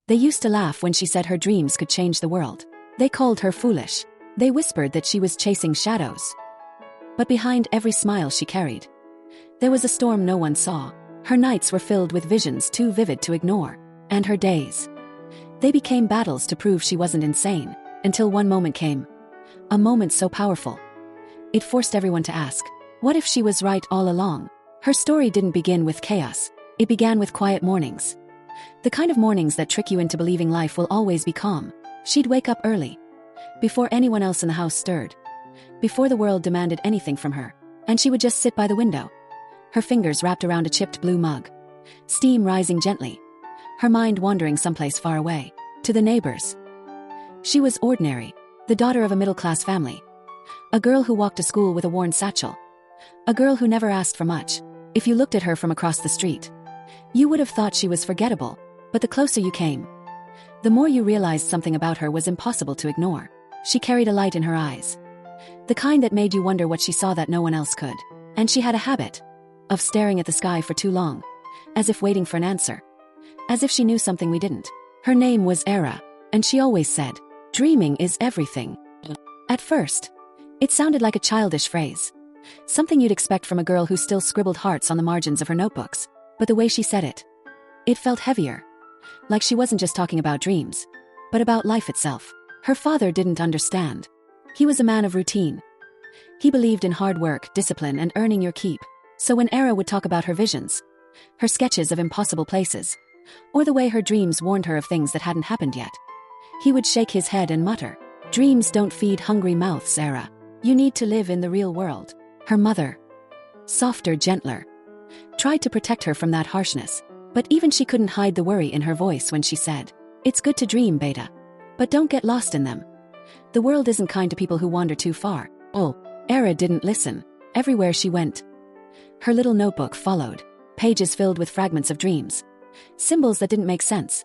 They used to laugh when she said her dreams could change the world. They called her foolish. They whispered that she was chasing shadows. But behind every smile she carried, there was a storm no one saw. Her nights were filled with visions too vivid to ignore. And her days, they became battles to prove she wasn't insane. Until one moment came. A moment so powerful, it forced everyone to ask, what if she was right all along? Her story didn't begin with chaos. It began with quiet mornings. The kind of mornings that trick you into believing life will always be calm. She'd wake up early, before anyone else in the house stirred, before the world demanded anything from her, and she would just sit by the window, her fingers wrapped around a chipped blue mug, steam rising gently, her mind wandering someplace far away, to the neighbors. She was ordinary, the daughter of a middle-class family, a girl who walked to school with a worn satchel, a girl who never asked for much. If you looked at her from across the street, you would have thought she was forgettable, but the closer you came, the more you realized something about her was impossible to ignore. She carried a light in her eyes, the kind that made you wonder what she saw that no one else could. And she had a habit of staring at the sky for too long, as if waiting for an answer, as if she knew something we didn't. Her name was Era, and she always said, "Dreaming is everything." At first, it sounded like a childish phrase, something you'd expect from a girl who still scribbled hearts on the margins of her notebooks. But the way she said it felt heavier, like she wasn't just talking about dreams, but about life itself. Her father didn't understand. He was a man of routine. He believed in hard work, discipline, and earning your keep. So when Era would talk about her visions, her sketches of impossible places, or the way her dreams warned her of things that hadn't happened yet, he would shake his head and mutter, "Dreams don't feed hungry mouths, Era. You need to live in the real world." Her mother, softer, gentler, tried to protect her from that harshness, but even she couldn't hide the worry in her voice when she said, "It's good to dream, Beta, but don't get lost in them. The world isn't kind to people who wander too far." Oh, Era didn't listen. Everywhere she went, her little notebook followed, pages filled with fragments of dreams, symbols that didn't make sense,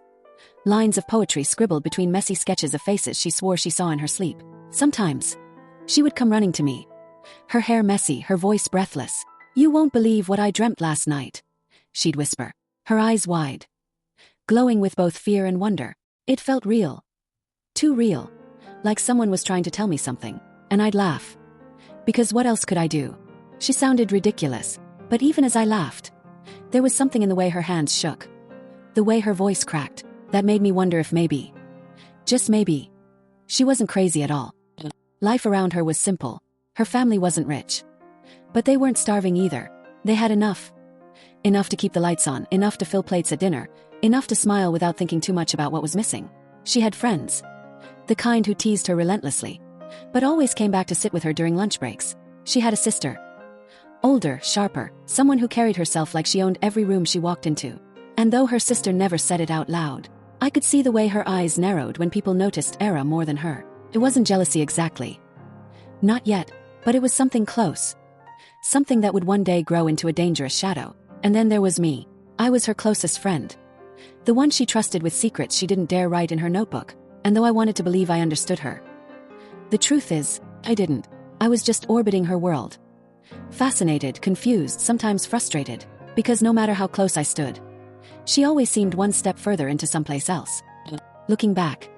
lines of poetry scribbled between messy sketches of faces she swore she saw in her sleep. Sometimes, she would come running to me, her hair messy, her voice breathless. "You won't believe what I dreamt last night," she'd whisper, her eyes wide, glowing with both fear and wonder. It felt real. Too real. Like someone was trying to tell me something, and I'd laugh. Because what else could I do? She sounded ridiculous, but even as I laughed, there was something in the way her hands shook, the way her voice cracked, that made me wonder if maybe, just maybe, she wasn't crazy at all. Life around her was simple. Her family wasn't rich, but they weren't starving either. They had enough. Enough to keep the lights on, enough to fill plates at dinner, enough to smile without thinking too much about what was missing. She had friends, the kind who teased her relentlessly, but always came back to sit with her during lunch breaks. She had a sister, older, sharper, someone who carried herself like she owned every room she walked into. And though her sister never said it out loud, I could see the way her eyes narrowed when people noticed Era more than her. It wasn't jealousy exactly. Not yet, but it was something close. Something that would one day grow into a dangerous shadow. And then there was me. I was her closest friend, the one she trusted with secrets she didn't dare write in her notebook. And though I wanted to believe I understood her, the truth is, I didn't. I was just orbiting her world. Fascinated, confused, sometimes frustrated, because no matter how close I stood, she always seemed one step further into someplace else. Looking back,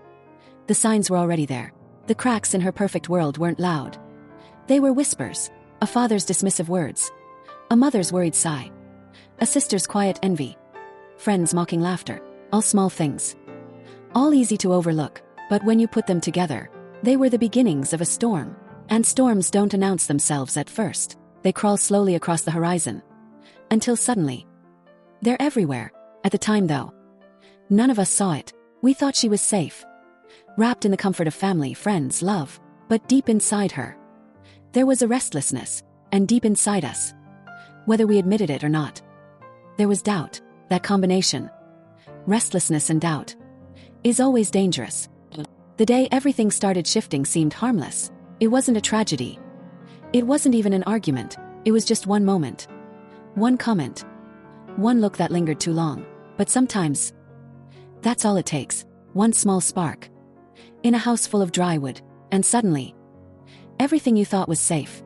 the signs were already there. The cracks in her perfect world weren't loud. They were whispers, a father's dismissive words, a mother's worried sigh, a sister's quiet envy, friends' mocking laughter, all small things, all easy to overlook, but when you put them together, they were the beginnings of a storm. And storms don't announce themselves at first. They crawl slowly across the horizon, until suddenly, they're everywhere. At the time though, none of us saw it. We thought she was safe, wrapped in the comfort of family, friends, love. But deep inside her, there was a restlessness, and deep inside us, whether we admitted it or not, there was doubt. That combination, restlessness and doubt, is always dangerous. The day everything started shifting seemed harmless. It wasn't a tragedy. It wasn't even an argument. It was just one moment, one comment, one look that lingered too long. But sometimes, that's all it takes. One small spark, in a house full of dry wood, and suddenly, everything you thought was safe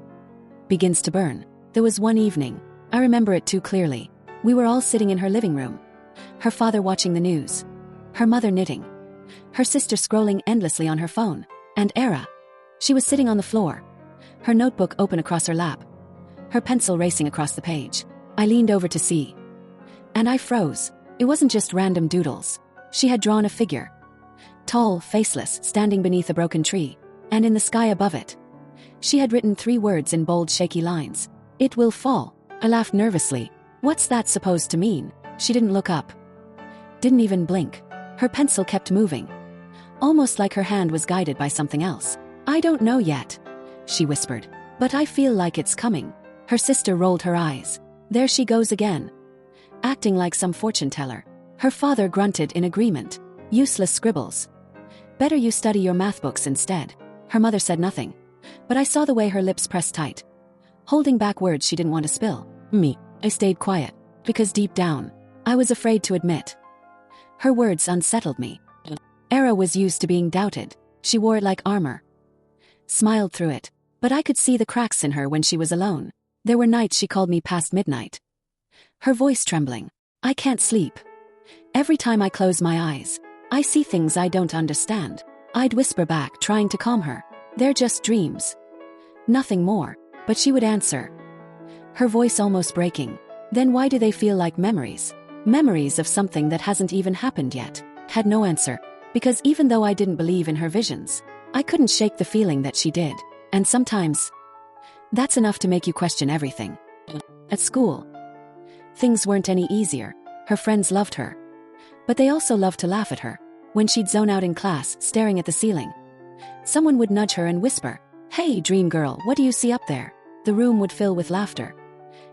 begins to burn. There was one evening, I remember it too clearly. We were all sitting in her living room, her father watching the news, her mother knitting, her sister scrolling endlessly on her phone, and Era. She was sitting on the floor, her notebook open across her lap, her pencil racing across the page. I leaned over to see. And I froze. It wasn't just random doodles. She had drawn a figure. Tall, faceless, standing beneath a broken tree, and in the sky above it, she had written 3 words in bold, shaky lines. It will fall. I laughed nervously. What's that supposed to mean? She didn't look up. Didn't even blink. Her pencil kept moving, almost like her hand was guided by something else. I don't know yet, she whispered, but I feel like it's coming. Her sister rolled her eyes. There she goes again, acting like some fortune teller. Her father grunted in agreement. Useless scribbles. Better you study your math books instead. Her mother said nothing, but I saw the way her lips pressed tight, holding back words she didn't want to spill. I stayed quiet, because deep down, I was afraid to admit. Her words unsettled me. Era was used to being doubted. She wore it like armor. Smiled through it, but I could see the cracks in her when she was alone. There were nights she called me past midnight, her voice trembling. I can't sleep. Every time I close my eyes, I see things I don't understand. I'd whisper back, trying to calm her. They're just dreams. Nothing more. But she would answer, her voice almost breaking. Then why do they feel like memories? Memories of something that hasn't even happened yet. Had no answer, because even though I didn't believe in her visions, I couldn't shake the feeling that she did. And sometimes, that's enough to make you question everything. At school, things weren't any easier. Her friends loved her, but they also loved to laugh at her. When she'd zone out in class, staring at the ceiling, someone would nudge her and whisper, "Hey, dream girl, what do you see up there?" The room would fill with laughter.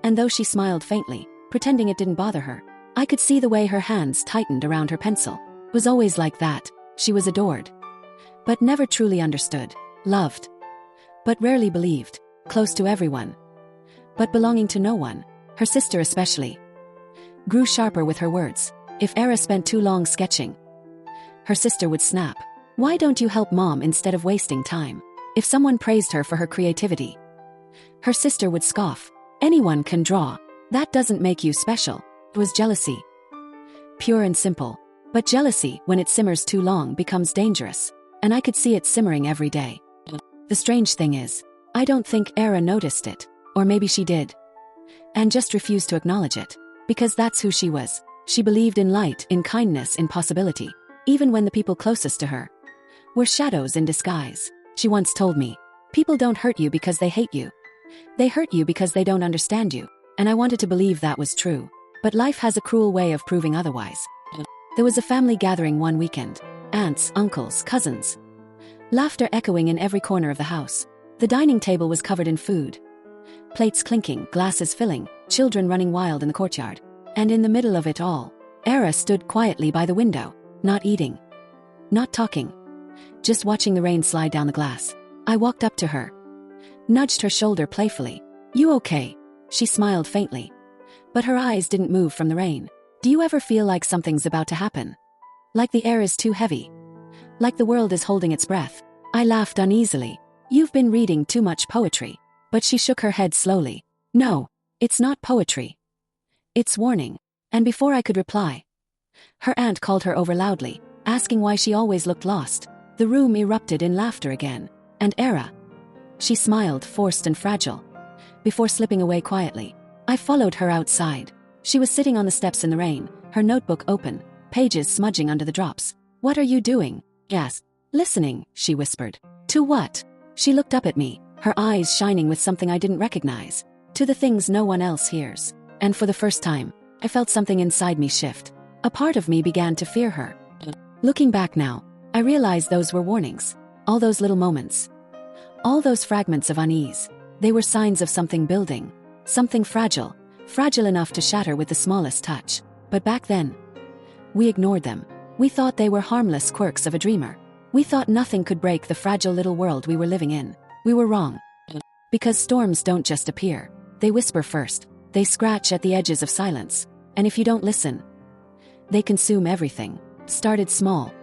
And though she smiled faintly, pretending it didn't bother her, I could see the way her hands tightened around her pencil. It was always like that. She was adored, but never truly understood. Loved, but rarely believed. Close to everyone, but belonging to no one. Her sister especially grew sharper with her words. If Era spent too long sketching, her sister would snap. Why don't you help mom instead of wasting time? If someone praised her for her creativity, her sister would scoff. Anyone can draw. That doesn't make you special. It was jealousy. Pure and simple. But jealousy, when it simmers too long, becomes dangerous. And I could see it simmering every day. The strange thing is, I don't think Era noticed it. Or maybe she did, and just refused to acknowledge it. Because that's who she was. She believed in light, in kindness, in possibility. Even when the people closest to her were shadows in disguise. She once told me, people don't hurt you because they hate you. They hurt you because they don't understand you. And I wanted to believe that was true. But life has a cruel way of proving otherwise. There was a family gathering one weekend. Aunts, uncles, cousins. Laughter echoing in every corner of the house. The dining table was covered in food. Plates clinking, glasses filling, children running wild in the courtyard. And in the middle of it all, Era stood quietly by the window, not eating, not talking, just watching the rain slide down the glass. I walked up to her, nudged her shoulder playfully. You okay? She smiled faintly, but her eyes didn't move from the rain. Do you ever feel like something's about to happen? Like the air is too heavy? Like the world is holding its breath? I laughed uneasily. You've been reading too much poetry. But she shook her head slowly. No, it's not poetry. It's warning. And before I could reply, her aunt called her over loudly, asking why she always looked lost. The room erupted in laughter again. And Era. She smiled, forced and fragile, before slipping away quietly. I followed her outside. She was sitting on the steps in the rain, her notebook open, pages smudging under the drops. What are you doing? I asked. Listening, she whispered. To what? She looked up at me, her eyes shining with something I didn't recognize. To the things no one else hears. And for the first time, I felt something inside me shift. A part of me began to fear her. Looking back now, I realized those were warnings. All those little moments. All those fragments of unease. They were signs of something building. Something fragile. Fragile enough to shatter with the smallest touch. But back then, we ignored them. We thought they were harmless quirks of a dreamer. We thought nothing could break the fragile little world we were living in. We were wrong. Because storms don't just appear. They whisper first. They scratch at the edges of silence. And if you don't listen, they consume everything. Started small.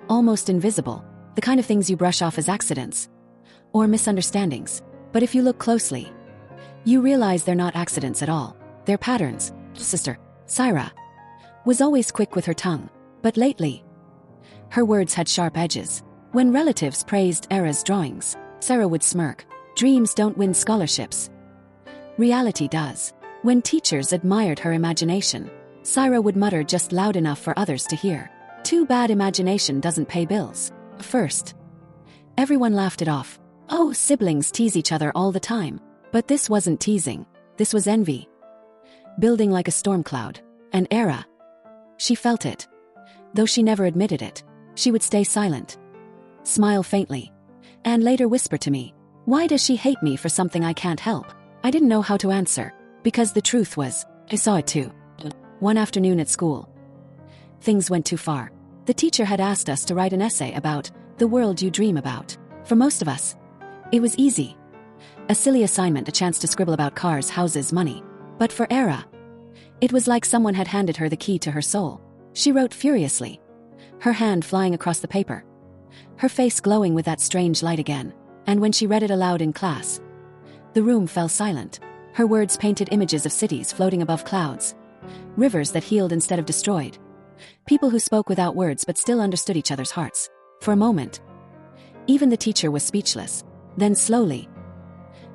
Almost invisible. The kind of things you brush off as accidents. Or misunderstandings. But if you look closely, you realize they're not accidents at all. They're patterns. Sister, Syra, was always quick with her tongue. But lately, her words had sharp edges. When relatives praised Era's drawings, Sarah would smirk. Dreams don't win scholarships. Reality does. When teachers admired her imagination, Sarah would mutter just loud enough for others to hear. Too bad imagination doesn't pay bills. First, everyone laughed it off. Oh, siblings tease each other all the time. But this wasn't teasing. This was envy. Building like a storm cloud. And Era. She felt it. Though she never admitted it. She would stay silent. Smile faintly. And later whisper to me, "Why does she hate me for something I can't help?" I didn't know how to answer. Because the truth was, I saw it too. One afternoon at school, things went too far. The teacher had asked us to write an essay about the world you dream about. For most of us, it was easy. A silly assignment, a chance to scribble about cars, houses, money. But for Era, it was like someone had handed her the key to her soul. She wrote furiously, her hand flying across the paper, her face glowing with that strange light again. And when she read it aloud in class, the room fell silent. Her words painted images of cities floating above clouds, rivers that healed instead of destroyed, people who spoke without words but still understood each other's hearts. For a moment, even the teacher was speechless. Then slowly,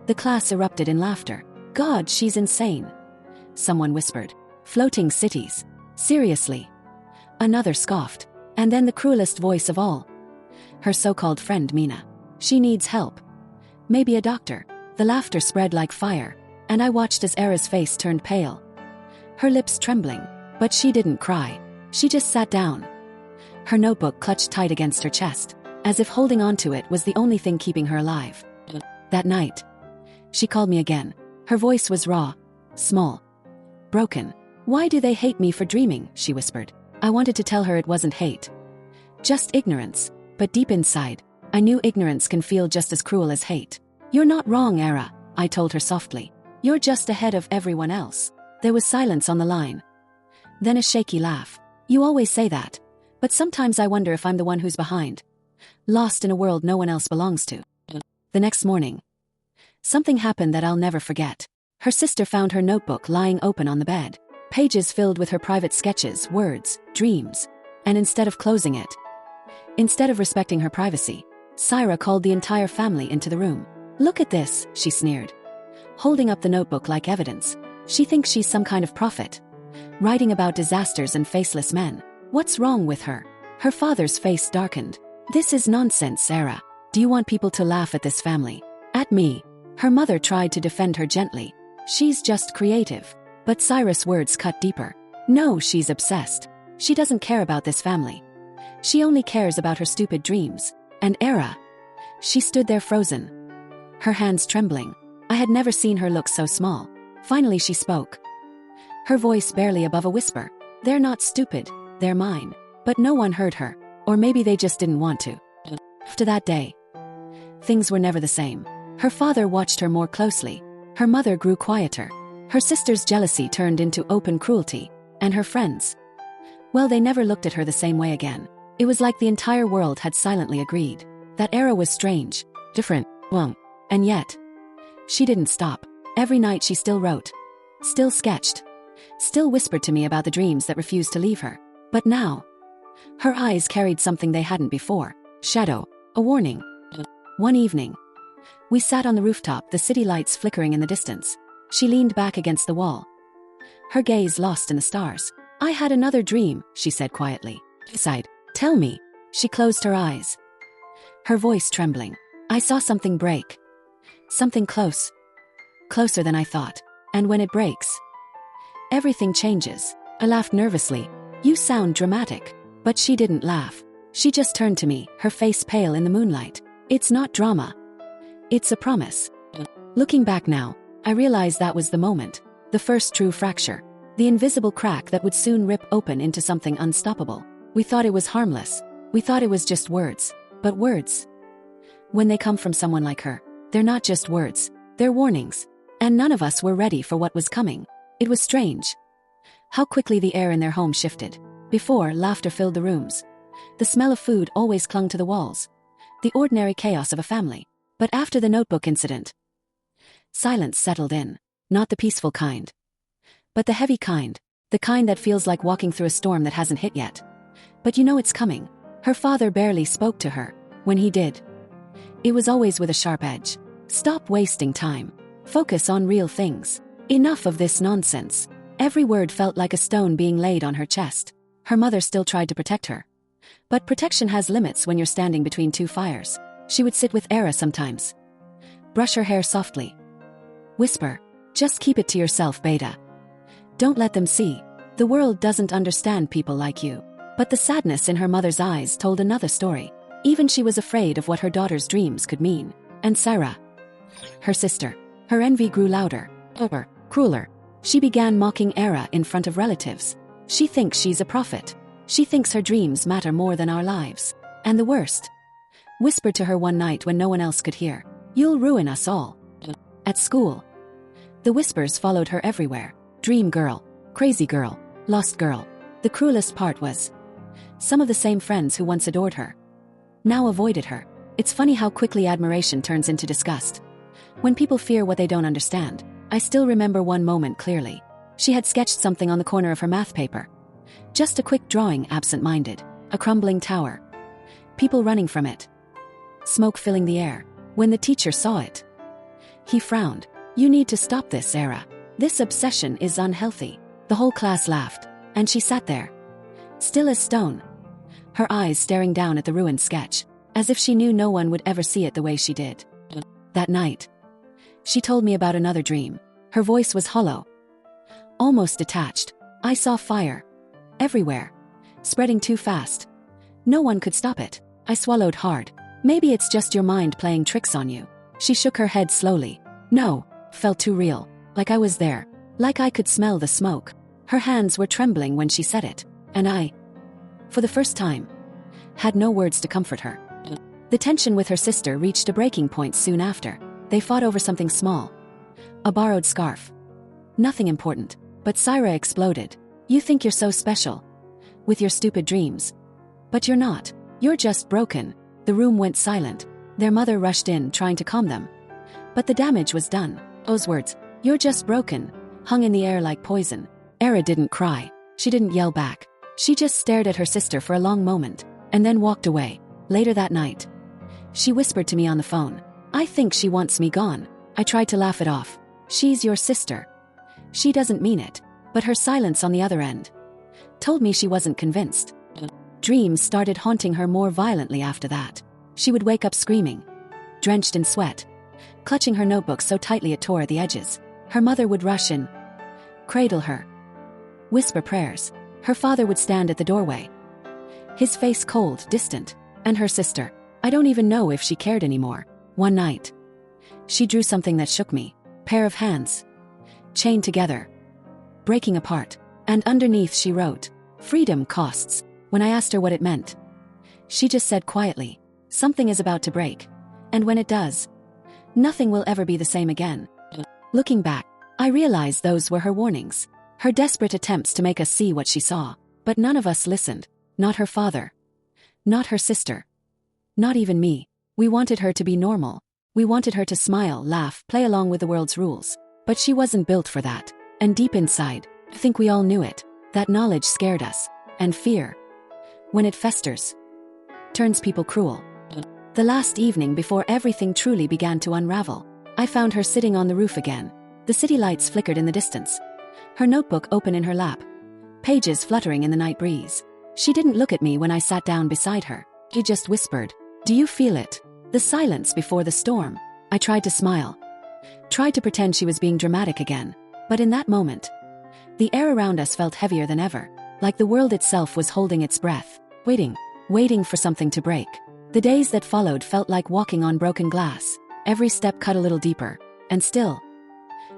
the class erupted in laughter. "God, she's insane," someone whispered. "Floating cities. Seriously." Another scoffed. And then the cruelest voice of all, her so-called friend Mina. "She needs help. Maybe a doctor." The laughter spread like fire, and I watched as Era's face turned pale, her lips trembling. But she didn't cry. She just sat down, her notebook clutched tight against her chest, as if holding on to it was the only thing keeping her alive. That night, she called me again. Her voice was raw, small, broken. "Why do they hate me for dreaming?" she whispered. I wanted to tell her it wasn't hate, just ignorance. But deep inside, I knew ignorance can feel just as cruel as hate. "You're not wrong, Era," I told her softly. "You're just ahead of everyone else." There was silence on the line. Then a shaky laugh. "You always say that, but sometimes I wonder if I'm the one who's behind, lost in a world no one else belongs to." The next morning, something happened that I'll never forget. Her sister found her notebook lying open on the bed, pages filled with her private sketches, words, dreams. And instead of closing it, instead of respecting her privacy, Sarah called the entire family into the room. "Look at this," she sneered, holding up the notebook like evidence. "She thinks she's some kind of prophet, writing about disasters and faceless men. What's wrong with her?" Her father's face darkened. "This is nonsense, Sarah. Do you want people to laugh at this family? At me?" Her mother tried to defend her gently. "She's just creative." But Cyrus' words cut deeper. "No, she's obsessed. She doesn't care about this family. She only cares about her stupid dreams." And Era, she stood there frozen, her hands trembling. I had never seen her look so small. Finally she spoke, her voice barely above a whisper. "They're not stupid, they're mine." But no one heard her. Or maybe they just didn't want to. After that day, things were never the same. Her father watched her more closely. Her mother grew quieter. Her sister's jealousy turned into open cruelty. And her friends, well, they never looked at her the same way again. It was like the entire world had silently agreed that Era was strange, different, wrong. And yet, she didn't stop. Every night she still wrote, still sketched, still whispered to me about the dreams that refused to leave her. But now, her eyes carried something they hadn't before. Shadow, a warning. One evening, we sat on the rooftop, the city lights flickering in the distance. She leaned back against the wall, her gaze lost in the stars. "I had another dream," she said quietly. I sighed. "Tell me." She closed her eyes, her voice trembling. "I saw something break. Something close. Closer than I thought. And when it breaks, everything changes." I laughed nervously. "You sound dramatic." But she didn't laugh. She just turned to me, her face pale in the moonlight. "It's not drama. It's a promise." Looking back now, I realized that was the moment. The first true fracture. The invisible crack that would soon rip open into something unstoppable. We thought it was harmless. We thought it was just words. But words, when they come from someone like her, they're not just words. They're warnings. And none of us were ready for what was coming. It was strange how quickly the air in their home shifted. Before, laughter filled the rooms. The smell of food always clung to the walls. The ordinary chaos of a family. But after the notebook incident, silence settled in. Not the peaceful kind, but the heavy kind. The kind that feels like walking through a storm that hasn't hit yet. But you know it's coming. Her father barely spoke to her. When he did, it was always with a sharp edge. Stop wasting time. Focus on real things. Enough of this nonsense. Every word felt like a stone being laid on her chest. Her mother still tried to protect her. But protection has limits when you're standing between two fires. She would sit with Era sometimes. Brush her hair softly. Whisper, just keep it to yourself, Beta. Don't let them see. The world doesn't understand people like you. But the sadness in her mother's eyes told another story. Even she was afraid of what her daughter's dreams could mean. And Sarah, her sister, her envy grew louder, crueler. She began mocking Era in front of relatives. She thinks she's a prophet. She thinks her dreams matter more than our lives. And the worst, whispered to her one night when no one else could hear, you'll ruin us all. At school, the whispers followed her everywhere. Dream girl, crazy girl, lost girl. The cruelest part was, some of the same friends who once adored her now avoided her. It's funny how quickly admiration turns into disgust. When people fear what they don't understand. I still remember one moment clearly. She had sketched something on the corner of her math paper. Just a quick drawing, absent-minded. A crumbling tower. People running from it. Smoke filling the air. When the teacher saw it, he frowned. You need to stop this, Era. This obsession is unhealthy. The whole class laughed, and she sat there, still as stone, her eyes staring down at the ruined sketch, as if she knew no one would ever see it the way she did. That night, she told me about another dream. Her voice was hollow, almost detached. I saw fire everywhere, spreading too fast. No one could stop it. I swallowed hard. Maybe it's just your mind playing tricks on you. She shook her head slowly. No, felt too real. Like I was there. Like I could smell the smoke. Her hands were trembling when she said it. And I, for the first time, had no words to comfort her. The tension with her sister reached a breaking point soon after. They fought over something small. A borrowed scarf. Nothing important. But Syra exploded. You think you're so special. With your stupid dreams. But you're not. You're just broken. The room went silent. Their mother rushed in, trying to calm them. But the damage was done. Those words, you're just broken, hung in the air like poison. Era didn't cry. She didn't yell back. She just stared at her sister for a long moment, and then walked away. Later that night, she whispered to me on the phone, I think she wants me gone. I tried to laugh it off. She's your sister. She doesn't mean it. But her silence on the other end told me she wasn't convinced. Dreams started haunting her more violently after that. She would wake up screaming, drenched in sweat, clutching her notebook so tightly it tore at the edges. Her mother would rush in, cradle her, whisper prayers. Her father would stand at the doorway, his face cold, distant. And her sister, I don't even know if she cared anymore. One night, she drew something that shook me. Pair of hands, chained together, breaking apart. And underneath she wrote, freedom costs. When I asked her what it meant, she just said quietly, something is about to break. And when it does, nothing will ever be the same again. Looking back, I realized those were her warnings. Her desperate attempts to make us see what she saw. But none of us listened. Not her father. Not her sister. Not even me. We wanted her to be normal. We wanted her to smile, laugh, play along with the world's rules. But she wasn't built for that. And deep inside, I think we all knew it. That knowledge scared us. And fear, when it festers, turns people cruel. The last evening before everything truly began to unravel, I found her sitting on the roof again. The city lights flickered in the distance. Her notebook open in her lap, pages fluttering in the night breeze. She didn't look at me when I sat down beside her. She just whispered, do you feel it? The silence before the storm. I tried to smile, tried to pretend she was being dramatic again. But in that moment, the air around us felt heavier than ever, like the world itself was holding its breath, waiting for something to break. The days that followed felt like walking on broken glass. Every step cut a little deeper, and still,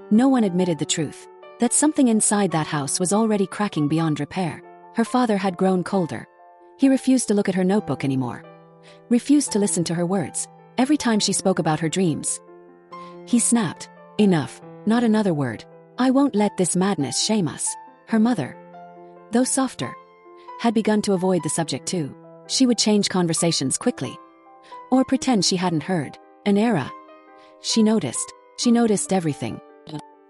no one admitted the truth, that something inside that house was already cracking beyond repair. Her father had grown colder. He refused to look at her notebook anymore, refused to listen to her words. Every time she spoke about her dreams, he snapped, enough, not another word. I won't let this madness shame us. Her mother, though softer, had begun to avoid the subject too. She would change conversations quickly, or pretend she hadn't heard. An era. She noticed everything.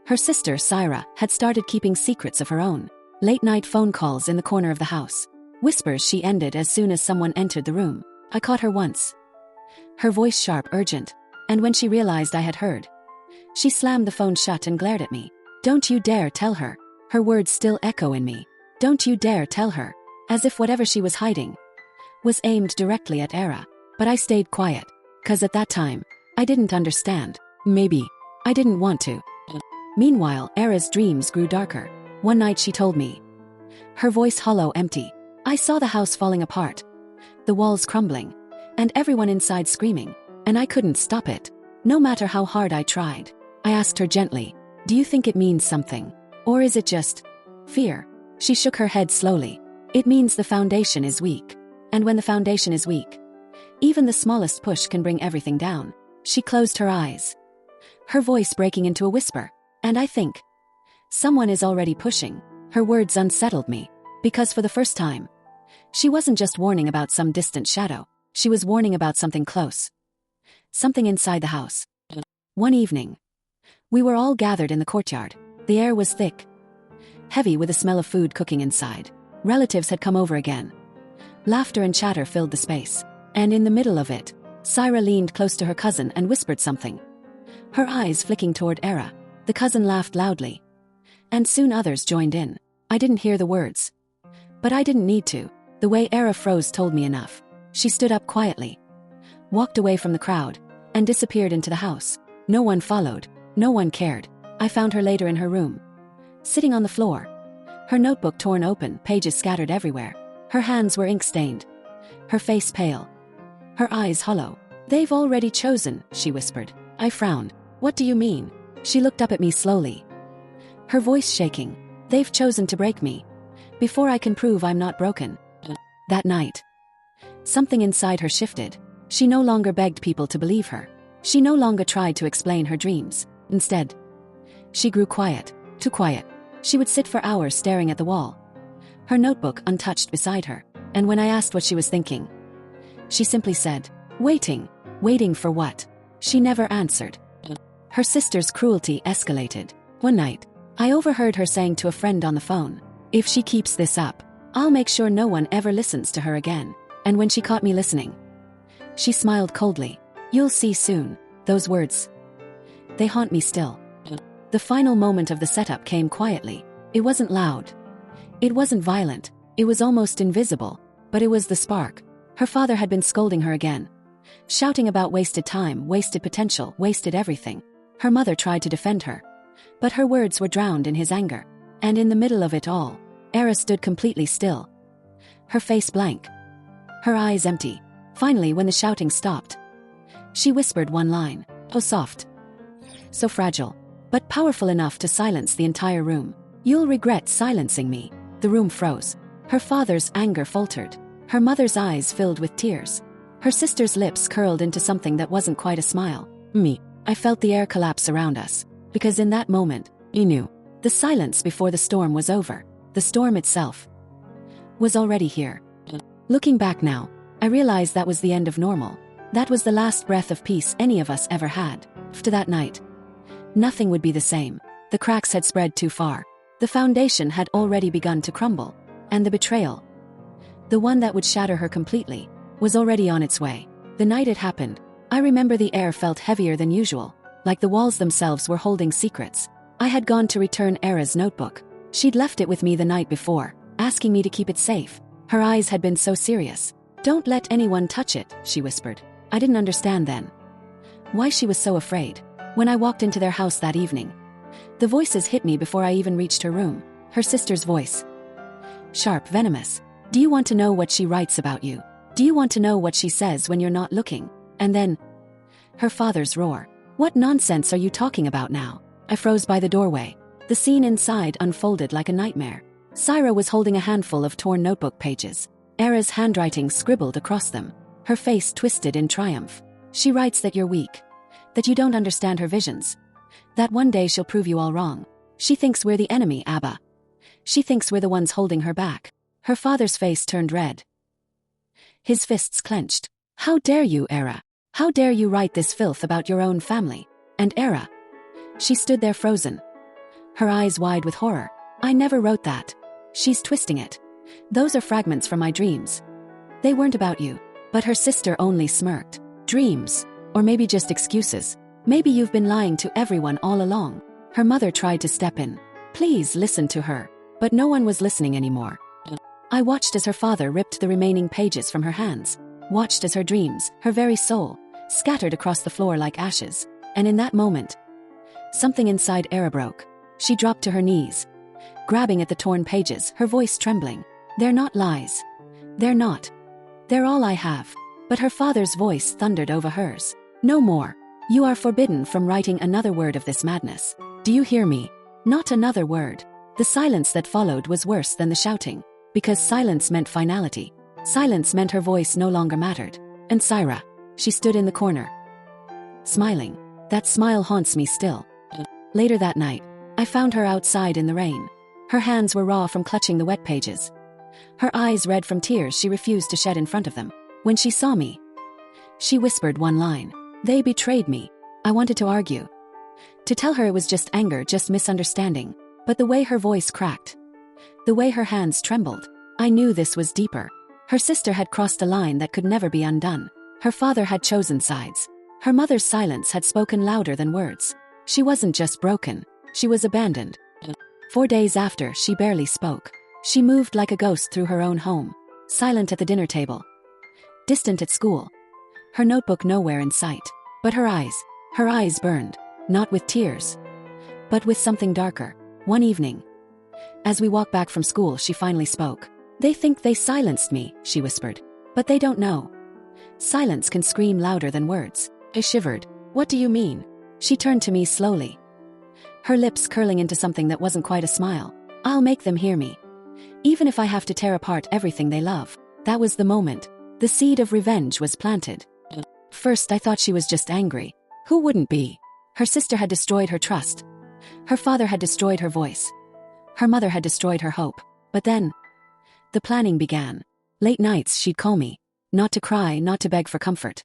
Her sister, Syra, had started keeping secrets of her own. Late-night phone calls in the corner of the house. Whispers she ended as soon as someone entered the room. I caught her once. Her voice sharp, urgent, and when she realized I had heard, she slammed the phone shut and glared at me. Don't you dare tell her. Her words still echo in me. Don't you dare tell her. As if whatever she was hiding was aimed directly at Era. But I stayed quiet, 'cause at that time, I didn't understand. Maybe I didn't want to. Meanwhile, Era's dreams grew darker. One night she told me, her voice hollow, empty, I saw the house falling apart, the walls crumbling, and everyone inside screaming, and I couldn't stop it, no matter how hard I tried. I asked her gently, do you think it means something? Or is it just fear? She shook her head slowly. It means the foundation is weak. And when the foundation is weak, even the smallest push can bring everything down. She closed her eyes, her voice breaking into a whisper. And I think someone is already pushing. Her words unsettled me, because for the first time, she wasn't just warning about some distant shadow. She was warning about something close. Something inside the house. One evening, we were all gathered in the courtyard. The air was thick, heavy with the smell of food cooking inside. Relatives had come over again. Laughter and chatter filled the space. And in the middle of it, Syra leaned close to her cousin and whispered something, her eyes flicking toward Era. The cousin laughed loudly, and soon others joined in. I didn't hear the words, but I didn't need to. The way Era froze told me enough. She stood up quietly, walked away from the crowd, and disappeared into the house. No one followed, no one cared. I found her later in her room, sitting on the floor, her notebook torn open, pages scattered everywhere. Her hands were ink-stained, her face pale, her eyes hollow. They've already chosen, she whispered. I frowned. What do you mean? She looked up at me slowly, her voice shaking. They've chosen to break me, before I can prove I'm not broken. That night, something inside her shifted. She no longer begged people to believe her. She no longer tried to explain her dreams. Instead, she grew quiet, too quiet. She would sit for hours staring at the wall, her notebook untouched beside her. And when I asked what she was thinking, she simply said, waiting. Waiting for what? She never answered. Her sister's cruelty escalated. One night, I overheard her saying to a friend on the phone, if she keeps this up, I'll make sure no one ever listens to her again. And when she caught me listening, she smiled coldly. You'll see soon. Those words, they haunt me still. The final moment of the setup came quietly. It wasn't loud. It wasn't violent. It was almost invisible. But it was the spark. Her father had been scolding her again, shouting about wasted time, wasted potential, wasted everything. Her mother tried to defend her, but her words were drowned in his anger. And in the middle of it all, Era stood completely still, her face blank, her eyes empty. Finally, when the shouting stopped, she whispered one line, oh soft, so fragile, but powerful enough to silence the entire room. You'll regret silencing me. The room froze. Her father's anger faltered. Her mother's eyes filled with tears. Her sister's lips curled into something that wasn't quite a smile. Me. I felt the air collapse around us, because in that moment, I knew. The silence before the storm was over. The storm itself was already here. Looking back now, I realized that was the end of normal. That was the last breath of peace any of us ever had. After that night, nothing would be the same. The cracks had spread too far. The foundation had already begun to crumble. And the betrayal, the one that would shatter her completely, was already on its way. The night it happened, I remember the air felt heavier than usual, like the walls themselves were holding secrets. I had gone to return Era's notebook. She'd left it with me the night before, asking me to keep it safe. Her eyes had been so serious. Don't let anyone touch it, she whispered. I didn't understand then why she was so afraid. When I walked into their house that evening, the voices hit me before I even reached her room. Her sister's voice, sharp, venomous. Do you want to know what she writes about you? Do you want to know what she says when you're not looking? And then, her father's roar. What nonsense are you talking about now? I froze by the doorway. The scene inside unfolded like a nightmare. Syra was holding a handful of torn notebook pages. Era's handwriting scribbled across them. Her face twisted in triumph. She writes that you're weak, that you don't understand her visions, that one day she'll prove you all wrong. She thinks we're the enemy, Abba. She thinks we're the ones holding her back. Her father's face turned red, his fists clenched. How dare you, Era? How dare you write this filth about your own family? And Era, she stood there frozen, her eyes wide with horror. I never wrote that. She's twisting it. Those are fragments from my dreams. They weren't about you. But her sister only smirked. Dreams. Or maybe just excuses. Maybe you've been lying to everyone all along. Her mother tried to step in. Please listen to her. But no one was listening anymore. I watched as her father ripped the remaining pages from her hands. Watched as her dreams, her very soul, scattered across the floor like ashes. And in that moment, something inside Era broke. She dropped to her knees, grabbing at the torn pages, her voice trembling. They're not lies. They're not. They're all I have. But her father's voice thundered over hers. No more. You are forbidden from writing another word of this madness. Do you hear me? Not another word. The silence that followed was worse than the shouting, because silence meant finality. Silence meant her voice no longer mattered. And Syra. She stood in the corner, smiling. That smile haunts me still. Later that night, I found her outside in the rain. Her hands were raw from clutching the wet pages. Her eyes red from tears she refused to shed in front of them. When she saw me, she whispered one line. They betrayed me. I wanted to argue. To tell her it was just anger, just misunderstanding. But the way her voice cracked, the way her hands trembled, I knew this was deeper. Her sister had crossed a line that could never be undone. Her father had chosen sides. Her mother's silence had spoken louder than words. She wasn't just broken, she was abandoned. 4 days after, she barely spoke. She moved like a ghost through her own home, silent at the dinner table, distant at school, her notebook nowhere in sight. But her eyes burned, not with tears, but with something darker. One evening, as we walked back from school, she finally spoke. They think they silenced me, she whispered. But they don't know. Silence can scream louder than words. I shivered. What do you mean? She turned to me slowly, her lips curling into something that wasn't quite a smile. I'll make them hear me, even if I have to tear apart everything they love. That was the moment. The seed of revenge was planted. First, I thought she was just angry. Who wouldn't be? Her sister had destroyed her trust. Her father had destroyed her voice. Her mother had destroyed her hope. But then, the planning began. Late nights, she'd call me. Not to cry, not to beg for comfort,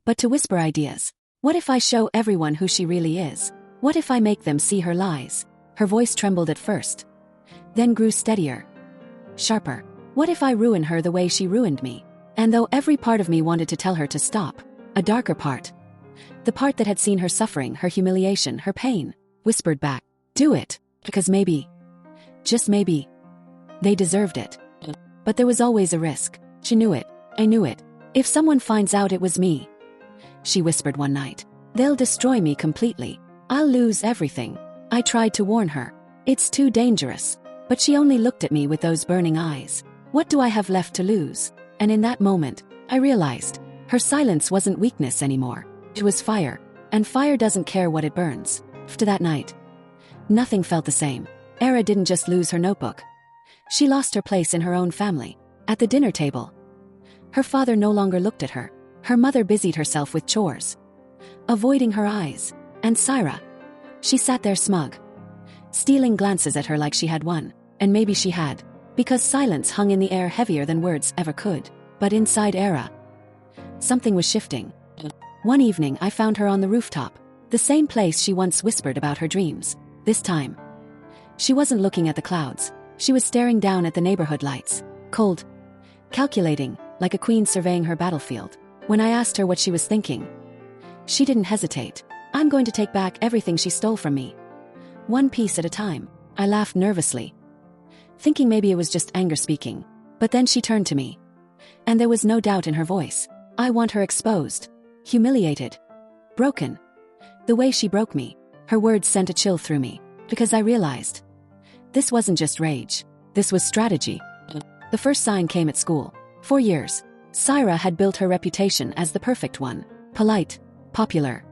but to whisper ideas. What if I show everyone who she really is? What if I make them see her lies? Her voice trembled at first, then grew steadier, sharper. What if I ruin her the way she ruined me? And though every part of me wanted to tell her to stop, a darker part, the part that had seen her suffering, her humiliation, her pain, whispered back, do it, because maybe, just maybe, they deserved it. But there was always a risk. She knew it. I knew it. If someone finds out it was me, she whispered one night, they'll destroy me completely. I'll lose everything. I tried to warn her. It's too dangerous. But she only looked at me with those burning eyes. What do I have left to lose? And in that moment, I realized her silence wasn't weakness anymore. It was fire. And fire doesn't care what it burns. After that night, nothing felt the same. Era didn't just lose her notebook. She lost her place in her own family. At the dinner table, her father no longer looked at her. Her mother busied herself with chores, avoiding her eyes. And Syra, she sat there smug, stealing glances at her like she had won. And maybe she had, because silence hung in the air heavier than words ever could. But inside Era, something was shifting. One evening, I found her on the rooftop, the same place she once whispered about her dreams. This time, she wasn't looking at the clouds. She was staring down at the neighborhood lights, cold, calculating, like a queen surveying her battlefield. When I asked her what she was thinking, she didn't hesitate. I'm going to take back everything she stole from me, one piece at a time. I laughed nervously, thinking maybe it was just anger speaking. But then she turned to me, and there was no doubt in her voice. I want her exposed, humiliated, broken, the way she broke me. Her words sent a chill through me, because I realized this wasn't just rage, this was strategy. The first sign came at school. For years, Syra had built her reputation as the perfect one, polite, popular,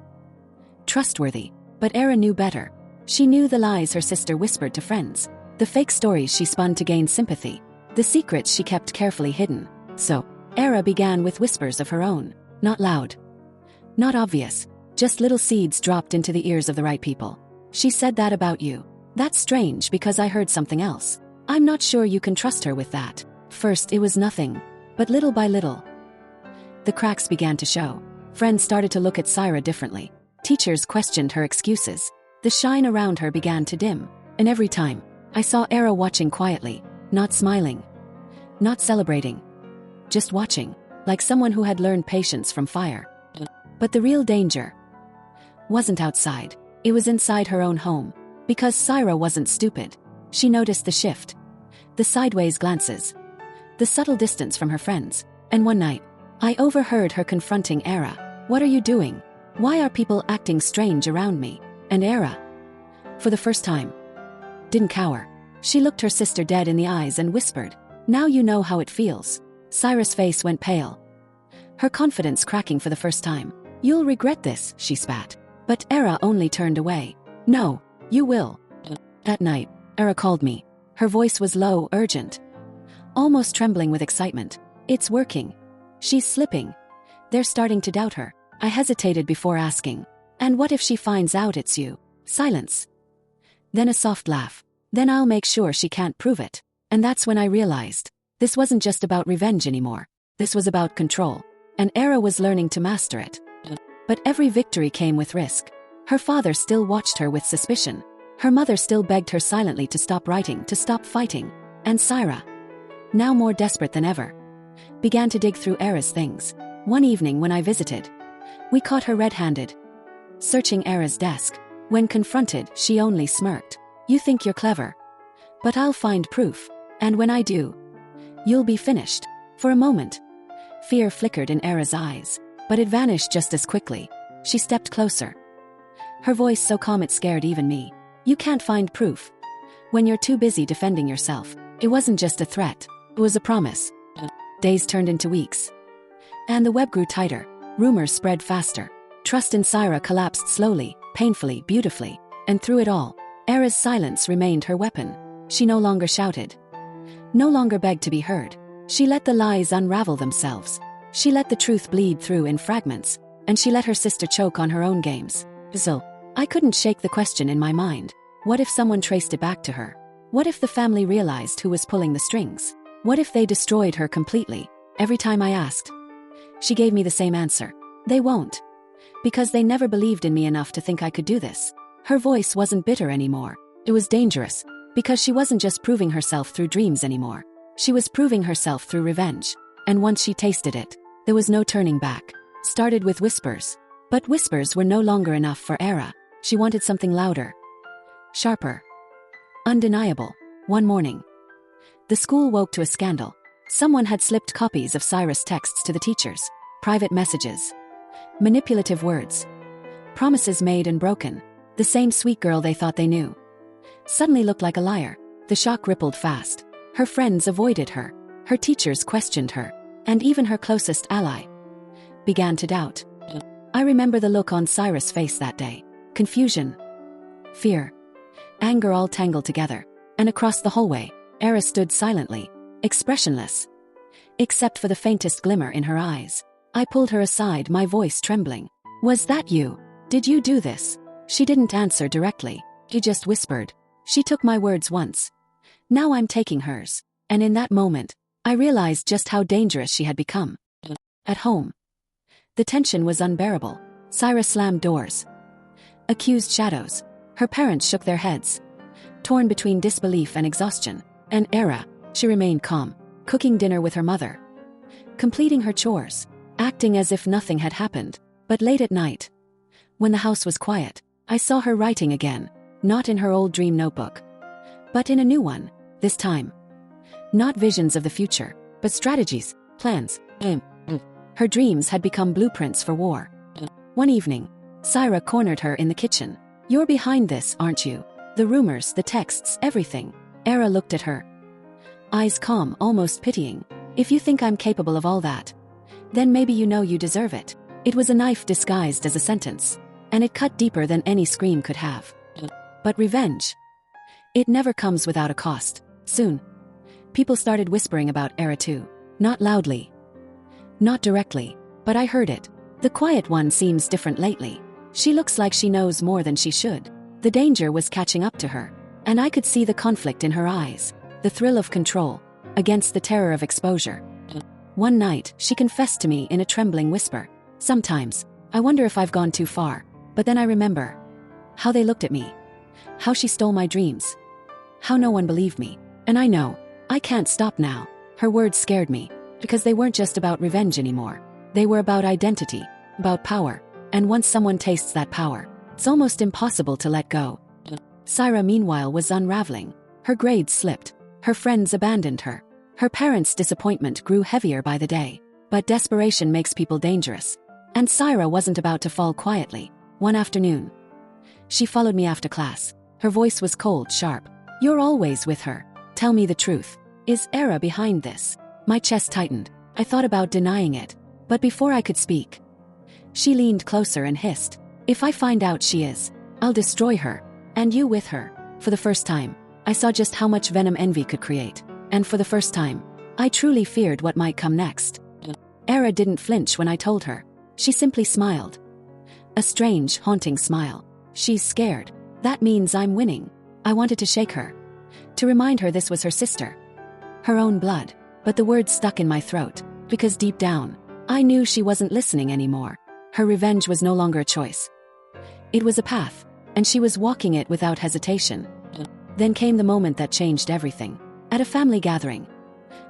trustworthy. But Era knew better. She knew the lies her sister whispered to friends, the fake stories she spun to gain sympathy, the secrets she kept carefully hidden. So, Era began with whispers of her own, not loud, not obvious, just little seeds dropped into the ears of the right people. She said that about you. That's strange because I heard something else. I'm not sure you can trust her with that. First, it was nothing. But little by little, the cracks began to show. Friends started to look at Syra differently. Teachers questioned her excuses. The shine around her began to dim. And every time, I saw Era watching quietly, not smiling, not celebrating, just watching, like someone who had learned patience from fire. But the real danger wasn't outside. It was inside her own home. Because Syra wasn't stupid. She noticed the shift, the sideways glances, the subtle distance from her friends. And one night, I overheard her confronting Era. "What are you doing? Why are people acting strange around me?" And Era, for the first time, didn't cower. She looked her sister dead in the eyes and whispered, "Now you know how it feels." Syra's face went pale, her confidence cracking for the first time. "You'll regret this," she spat. But Era only turned away. "No, you will." That night, Era called me. Her voice was low, urgent, almost trembling with excitement. "It's working. She's slipping. They're starting to doubt her." I hesitated before asking, "And what if she finds out it's you?" Silence. Then a soft laugh. "Then I'll make sure she can't prove it." And that's when I realized, this wasn't just about revenge anymore. This was about control. And Era was learning to master it. But every victory came with risk. Her father still watched her with suspicion. Her mother still begged her silently to stop writing, to stop fighting. And Syra, now more desperate than ever, began to dig through Era's things. One evening when I visited, we caught her red-handed, searching Era's desk. When confronted, she only smirked. "You think you're clever, but I'll find proof. And when I do, you'll be finished." For a moment, fear flickered in Era's eyes, but it vanished just as quickly. She stepped closer, her voice so calm it scared even me. "You can't find proof when you're too busy defending yourself." It wasn't just a threat, it was a promise. Days turned into weeks, and the web grew tighter. Rumors spread faster. Trust in Syra collapsed slowly, painfully, beautifully. And through it all, Era's silence remained her weapon. She no longer shouted, no longer begged to be heard. She let the lies unravel themselves. She let the truth bleed through in fragments, and she let her sister choke on her own games. So, I couldn't shake the question in my mind. What if someone traced it back to her? What if the family realized who was pulling the strings? What if they destroyed her completely? Every time I asked, she gave me the same answer. "They won't. Because they never believed in me enough to think I could do this." Her voice wasn't bitter anymore. It was dangerous, because she wasn't just proving herself through dreams anymore. She was proving herself through revenge. And once she tasted it, there was no turning back. Started with whispers. But whispers were no longer enough for Era. She wanted something louder, sharper, undeniable. One morning, the school woke to a scandal. Someone had slipped copies of Syra's texts to the teachers. Private messages, manipulative words, promises made and broken. The same sweet girl they thought they knew suddenly looked like a liar. The shock rippled fast. Her friends avoided her. Her teachers questioned her. And even her closest ally began to doubt. I remember the look on Syra's face that day. Confusion, fear, anger all tangled together. And across the hallway, Era stood silently, expressionless, except for the faintest glimmer in her eyes. I pulled her aside, my voice trembling. "Was that you? Did you do this?" She didn't answer directly. She just whispered. "She took my words once. Now I'm taking hers." And in that moment, I realized just how dangerous she had become. At home, the tension was unbearable. Syra slammed doors, accused shadows. Her parents shook their heads, torn between disbelief and exhaustion. And Era, she remained calm, cooking dinner with her mother, completing her chores, acting as if nothing had happened. But late at night, when the house was quiet, I saw her writing again, not in her old dream notebook, but in a new one. This time, not visions of the future, but strategies, plans. Her dreams had become blueprints for war. One evening, Syra cornered her in the kitchen. "You're behind this, aren't you? The rumors, the texts, everything." Era looked at her, eyes calm, almost pitying. "If you think I'm capable of all that, then maybe you know you deserve it." It was a knife disguised as a sentence, and it cut deeper than any scream could have. But revenge, it never comes without a cost. Soon, people started whispering about Era too. Not loudly, not directly, but I heard it. "The quiet one seems different lately. She looks like she knows more than she should." The danger was catching up to her, and I could see the conflict in her eyes, the thrill of control against the terror of exposure. One night, she confessed to me in a trembling whisper. "Sometimes, I wonder if I've gone too far. But then I remember how they looked at me, how she stole my dreams, how no one believed me. And I know, I can't stop now. Her words scared me, because they weren't just about revenge anymore. They were about identity, about power, and once someone tastes that power, it's almost impossible to let go. Syra, meanwhile, was unraveling. Her grades slipped. Her friends abandoned her. Her parents' disappointment grew heavier by the day. But desperation makes people dangerous. And Syra wasn't about to fall quietly. One afternoon, she followed me after class. Her voice was cold, sharp. "You're always with her. Tell me the truth. Is Era behind this?" My chest tightened. I thought about denying it. But before I could speak, she leaned closer and hissed, "If I find out she is, I'll destroy her. And you with her." For the first time, I saw just how much venom envy could create. And for the first time, I truly feared what might come next. Era didn't flinch when I told her. She simply smiled. A strange, haunting smile. "She's scared. That means I'm winning." I wanted to shake her, to remind her this was her sister, her own blood. But the words stuck in my throat, because deep down, I knew she wasn't listening anymore. Her revenge was no longer a choice. It was a path, and she was walking it without hesitation. Then came the moment that changed everything. At a family gathering,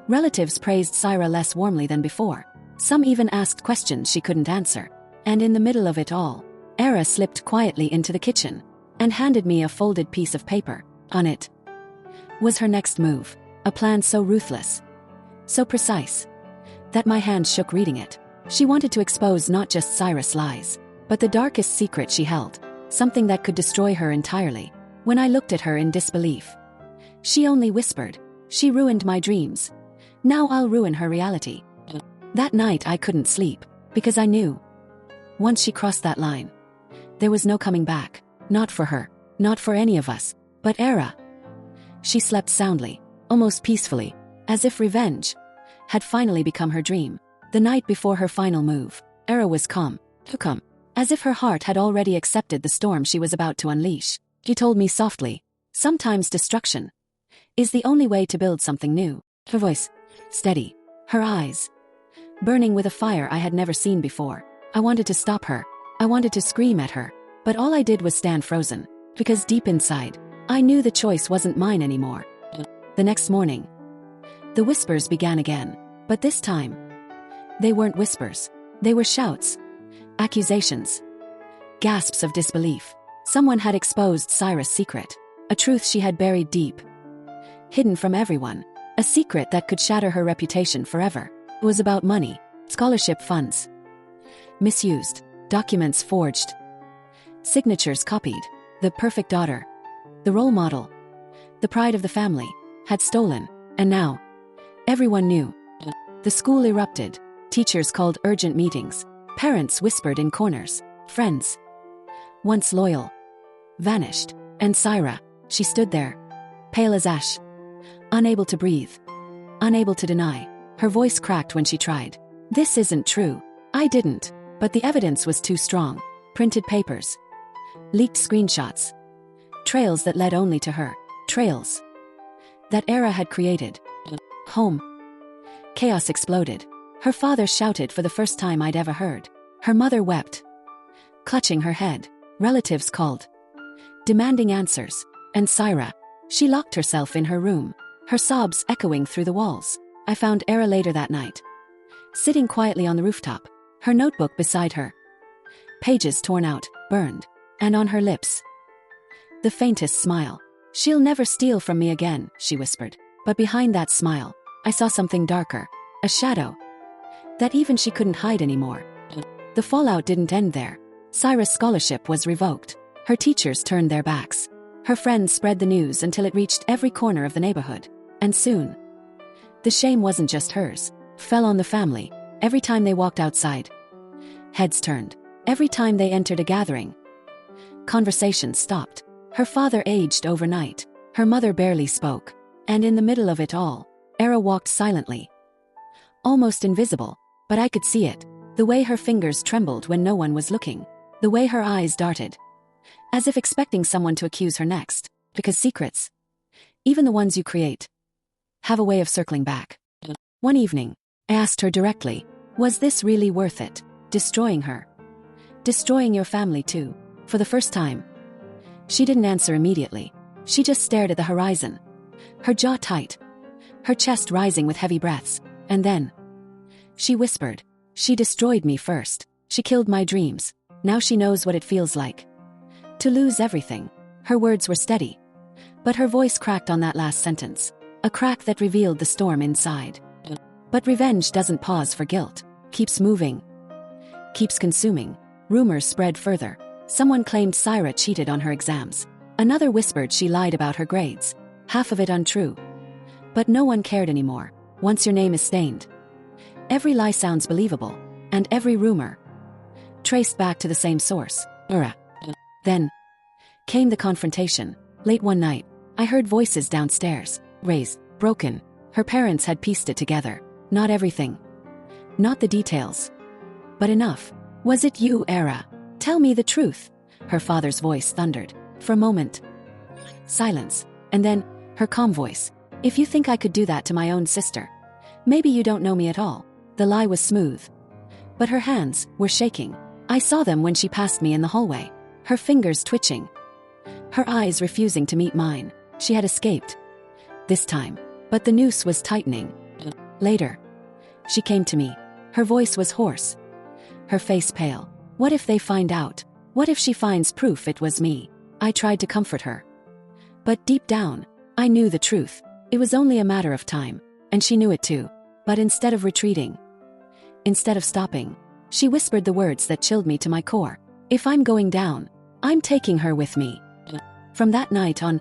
relatives praised Syra less warmly than before. Some even asked questions she couldn't answer. And in the middle of it all, Era slipped quietly into the kitchen and handed me a folded piece of paper. On it was her next move, a plan so ruthless, so precise, that my hands shook reading it. She wanted to expose not just Syra's lies, but the darkest secret she held, something that could destroy her entirely. When I looked at her in disbelief, she only whispered, "She ruined my dreams. Now I'll ruin her reality." That night I couldn't sleep, because I knew, once she crossed that line, there was no coming back. Not for her, not for any of us, but Era. She slept soundly, almost peacefully, as if revenge had finally become her dream. The night before her final move, Era was calm, as if her heart had already accepted the storm she was about to unleash. She told me softly, "Sometimes destruction is the only way to build something new." Her voice, steady, her eyes burning with a fire I had never seen before. I wanted to stop her. I wanted to scream at her. But all I did was stand frozen, because deep inside, I knew the choice wasn't mine anymore. The next morning, the whispers began again. But this time, they weren't whispers. They were shouts, accusations, gasps of disbelief. Someone had exposed Syra's secret, a truth she had buried deep, hidden from everyone, a secret that could shatter her reputation forever. It was about money, scholarship funds, misused, documents forged, signatures copied. The perfect daughter, the role model, the pride of the family, had stolen. And now, everyone knew. The school erupted. Teachers called urgent meetings. Parents whispered in corners. Friends, once loyal, vanished. And Syra, she stood there, pale as ash, unable to breathe, unable to deny. Her voice cracked when she tried. "This isn't true. I didn't." But the evidence was too strong. Printed papers, leaked screenshots, trails that led only to her, trails that Era had created. Home. Chaos exploded. Her father shouted for the first time I'd ever heard. Her mother wept, clutching her head. Relatives called, demanding answers. And Syra, she locked herself in her room, her sobs echoing through the walls. I found Era later that night, sitting quietly on the rooftop, her notebook beside her, pages torn out, burned, and on her lips, the faintest smile. "She'll never steal from me again," she whispered. But behind that smile, I saw something darker, a shadow that even she couldn't hide anymore. The fallout didn't end there. Syra's scholarship was revoked. Her teachers turned their backs. Her friends spread the news until it reached every corner of the neighborhood. And soon, the shame wasn't just hers, fell on the family. Every time they walked outside, heads turned. Every time they entered a gathering, conversations stopped. Her father aged overnight. Her mother barely spoke. And in the middle of it all, Era walked silently, almost invisible, but I could see it. The way her fingers trembled when no one was looking. The way her eyes darted, as if expecting someone to accuse her next. Because secrets, even the ones you create, have a way of circling back. One evening, I asked her directly, "Was this really worth it? Destroying her? Destroying your family too?" For the first time, she didn't answer immediately. She just stared at the horizon, her jaw tight, her chest rising with heavy breaths. And then, she whispered, "She destroyed me first. She killed my dreams. Now she knows what it feels like to lose everything." Her words were steady, but her voice cracked on that last sentence, a crack that revealed the storm inside. But revenge doesn't pause for guilt, keeps moving, keeps consuming. Rumors spread further. Someone claimed Syra cheated on her exams. Another whispered she lied about her grades, half of it untrue. But no one cared anymore. Once your name is stained, every lie sounds believable, and every rumor traced back to the same source. Then came the confrontation. Late one night, I heard voices downstairs, raised, broken. Her parents had pieced it together. Not everything, not the details, but enough. "Was it you, Era? Tell me the truth." Her father's voice thundered. For a moment, silence, and then, her calm voice. "If you think I could do that to my own sister, maybe you don't know me at all." The lie was smooth, but her hands were shaking. I saw them when she passed me in the hallway, her fingers twitching, her eyes refusing to meet mine. She had escaped this time, but the noose was tightening. Later, she came to me. Her voice was hoarse, her face pale. "What if they find out? What if she finds proof it was me?" I tried to comfort her, but deep down, I knew the truth. It was only a matter of time, and she knew it too. But instead of retreating, instead of stopping, she whispered the words that chilled me to my core. "If I'm going down, I'm taking her with me." From that night on,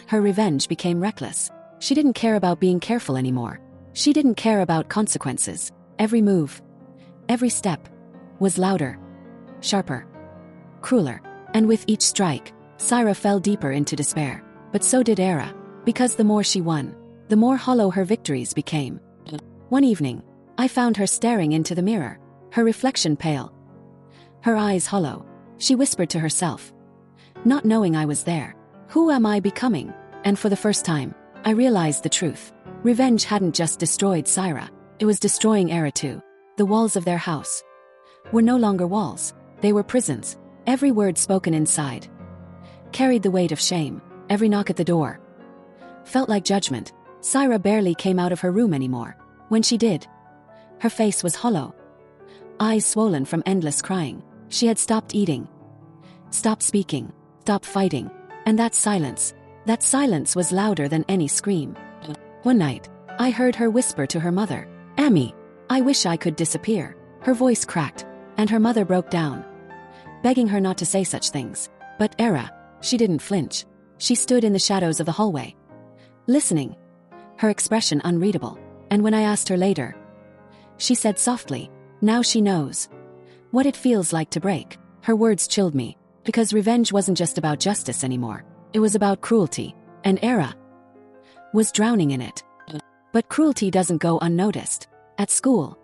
her revenge became reckless. She didn't care about being careful anymore. She didn't care about consequences. Every move, every step, was louder, sharper, crueler. And with each strike, Syra fell deeper into despair. But so did Era, because the more she won, the more hollow her victories became. One evening, I found her staring into the mirror, her reflection pale, her eyes hollow. She whispered to herself, not knowing I was there, "Who am I becoming?" And for the first time, I realized the truth. Revenge hadn't just destroyed Syra, it was destroying Era too. The walls of their house were no longer walls, they were prisons. Every word spoken inside carried the weight of shame. Every knock at the door felt like judgment. Syra barely came out of her room anymore. When she did, her face was hollow, eyes swollen from endless crying. She had stopped eating, stopped speaking, stopped fighting. And that silence was louder than any scream. One night, I heard her whisper to her mother, "Amy, I wish I could disappear." Her voice cracked, and her mother broke down, begging her not to say such things. But Era, she didn't flinch. She stood in the shadows of the hallway, listening, her expression unreadable. And when I asked her later, she said softly, "Now she knows what it feels like to break." Her words chilled me, because revenge wasn't just about justice anymore. It was about cruelty, and Era was drowning in it. But cruelty doesn't go unnoticed. At school,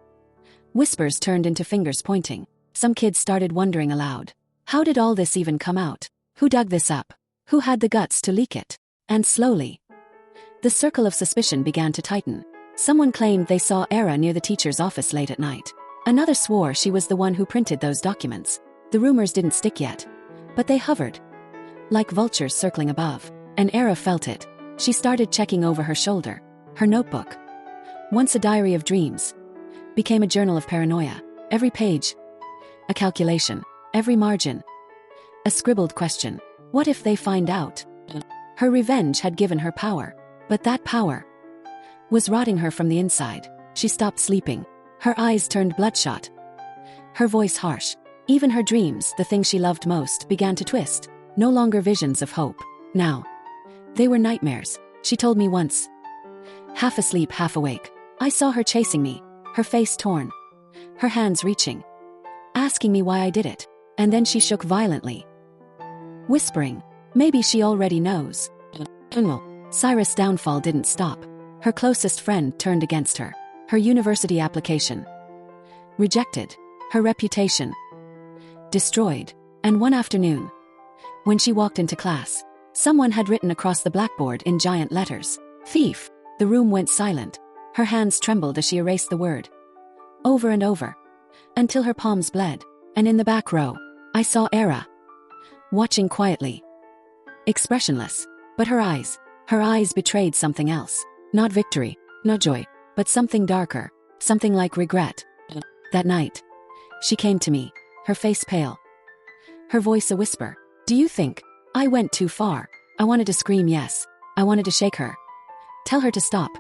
whispers turned into fingers pointing. Some kids started wondering aloud, how did all this even come out? Who dug this up? Who had the guts to leak it? And slowly, the circle of suspicion began to tighten. Someone claimed they saw Era near the teacher's office late at night. Another swore she was the one who printed those documents. The rumors didn't stick yet, but they hovered, like vultures circling above. And Era felt it. She started checking over her shoulder. Her notebook, once a diary of dreams, became a journal of paranoia. Every page, a calculation. Every margin, a scribbled question. What if they find out? Her revenge had given her power, but that power was rotting her from the inside. She stopped sleeping. Her eyes turned bloodshot, her voice harsh. Even her dreams, the thing she loved most, began to twist. No longer visions of hope. Now, they were nightmares. She told me once, half asleep, half awake. I saw her chasing me, her face torn, her hands reaching, asking me why I did it. And then she shook violently, whispering, maybe she already knows. Syra's downfall didn't stop. Her closest friend turned against her. Her university application rejected. Her reputation destroyed. And one afternoon, when she walked into class, someone had written across the blackboard in giant letters, "Thief." The room went silent. Her hands trembled as she erased the word, over and over, until her palms bled. And in the back row, I saw Era, watching quietly, expressionless. But her eyes betrayed something else. Not victory, No joy, but something darker, something like regret. That night, she came to me, her face pale, her voice a whisper. Do you think I went too far? I wanted to scream yes. I wanted to shake her. Tell her to stop.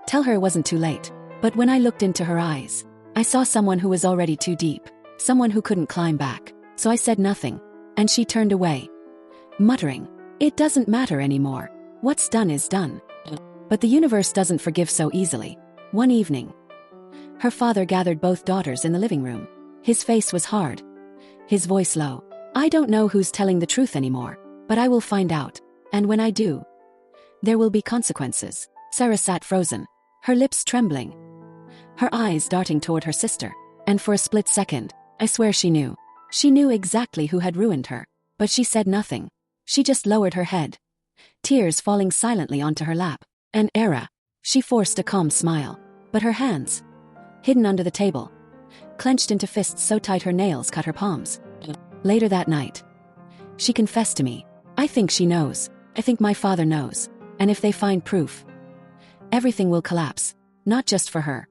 Tell her it wasn't too late. But when I looked into her eyes, I saw someone who was already too deep, someone who couldn't climb back. So I said nothing, and she turned away, muttering, "It doesn't matter anymore. What's done is done." But the universe doesn't forgive so easily. One evening, her father gathered both daughters in the living room. His face was hard, his voice low. "I don't know who's telling the truth anymore, but I will find out. And when I do, there will be consequences." Sarah sat frozen, her lips trembling, her eyes darting toward her sister. And for a split second, I swear she knew. She knew exactly who had ruined her. But she said nothing. She just lowered her head, tears falling silently onto her lap. And Era, she forced a calm smile. But her hands, hidden under the table, clenched into fists so tight her nails cut her palms. Later that night, she confessed to me. "I think she knows. I think my father knows. And if they find proof, everything will collapse. Not just for her,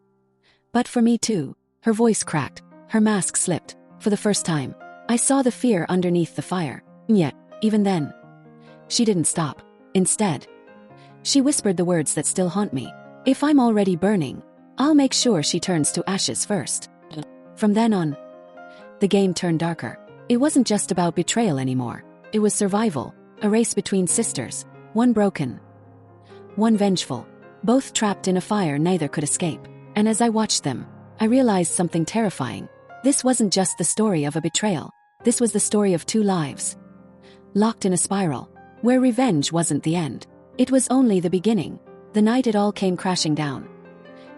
but for me too." Her voice cracked, her mask slipped. For the first time, I saw the fear underneath the fire. And yet, even then, she didn't stop. Instead, she whispered the words that still haunt me. "If I'm already burning, I'll make sure she turns to ashes first." From then on, the game turned darker. It wasn't just about betrayal anymore. It was survival, a race between sisters, one broken, one vengeful, both trapped in a fire neither could escape. And as I watched them, I realized something terrifying. This wasn't just the story of a betrayal. This was the story of two lives, locked in a spiral, where revenge wasn't the end. It was only the beginning. The night it all came crashing down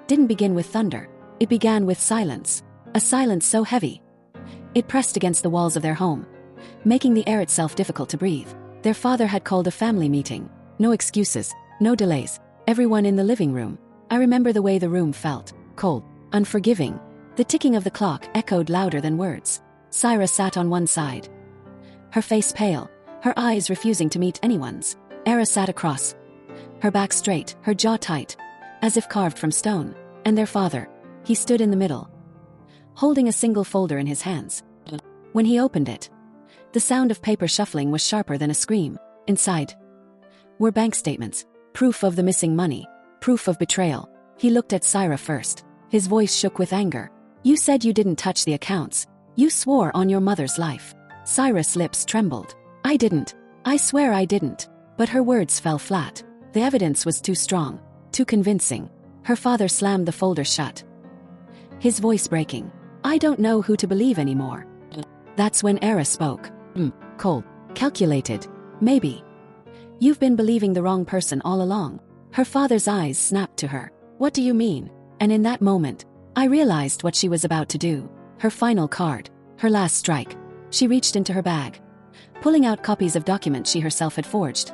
didn't begin with thunder. It began with silence. A silence so heavy, it pressed against the walls of their home, making the air itself difficult to breathe. Their father had called a family meeting. No excuses, no delays. Everyone in the living room. I remember the way the room felt, cold, unforgiving. The ticking of the clock echoed louder than words. Syra sat on one side, her face pale, her eyes refusing to meet anyone's. Era sat across, her back straight, her jaw tight, as if carved from stone. And their father, he stood in the middle, holding a single folder in his hands. When he opened it, the sound of paper shuffling was sharper than a scream. Inside were bank statements, proof of the missing money, proof of betrayal. He looked at Syra first. His voice shook with anger. "You said you didn't touch the accounts. You swore on your mother's life." Syra's lips trembled. "I didn't. I swear I didn't." But her words fell flat. The evidence was too strong, too convincing. Her father slammed the folder shut, his voice breaking. "I don't know who to believe anymore." That's when Era spoke. Cold, calculated. "Maybe you've been believing the wrong person all along." Her father's eyes snapped to her. "What do you mean?" And in that moment, I realized what she was about to do. Her final card, her last strike. She reached into her bag, pulling out copies of documents she herself had forged,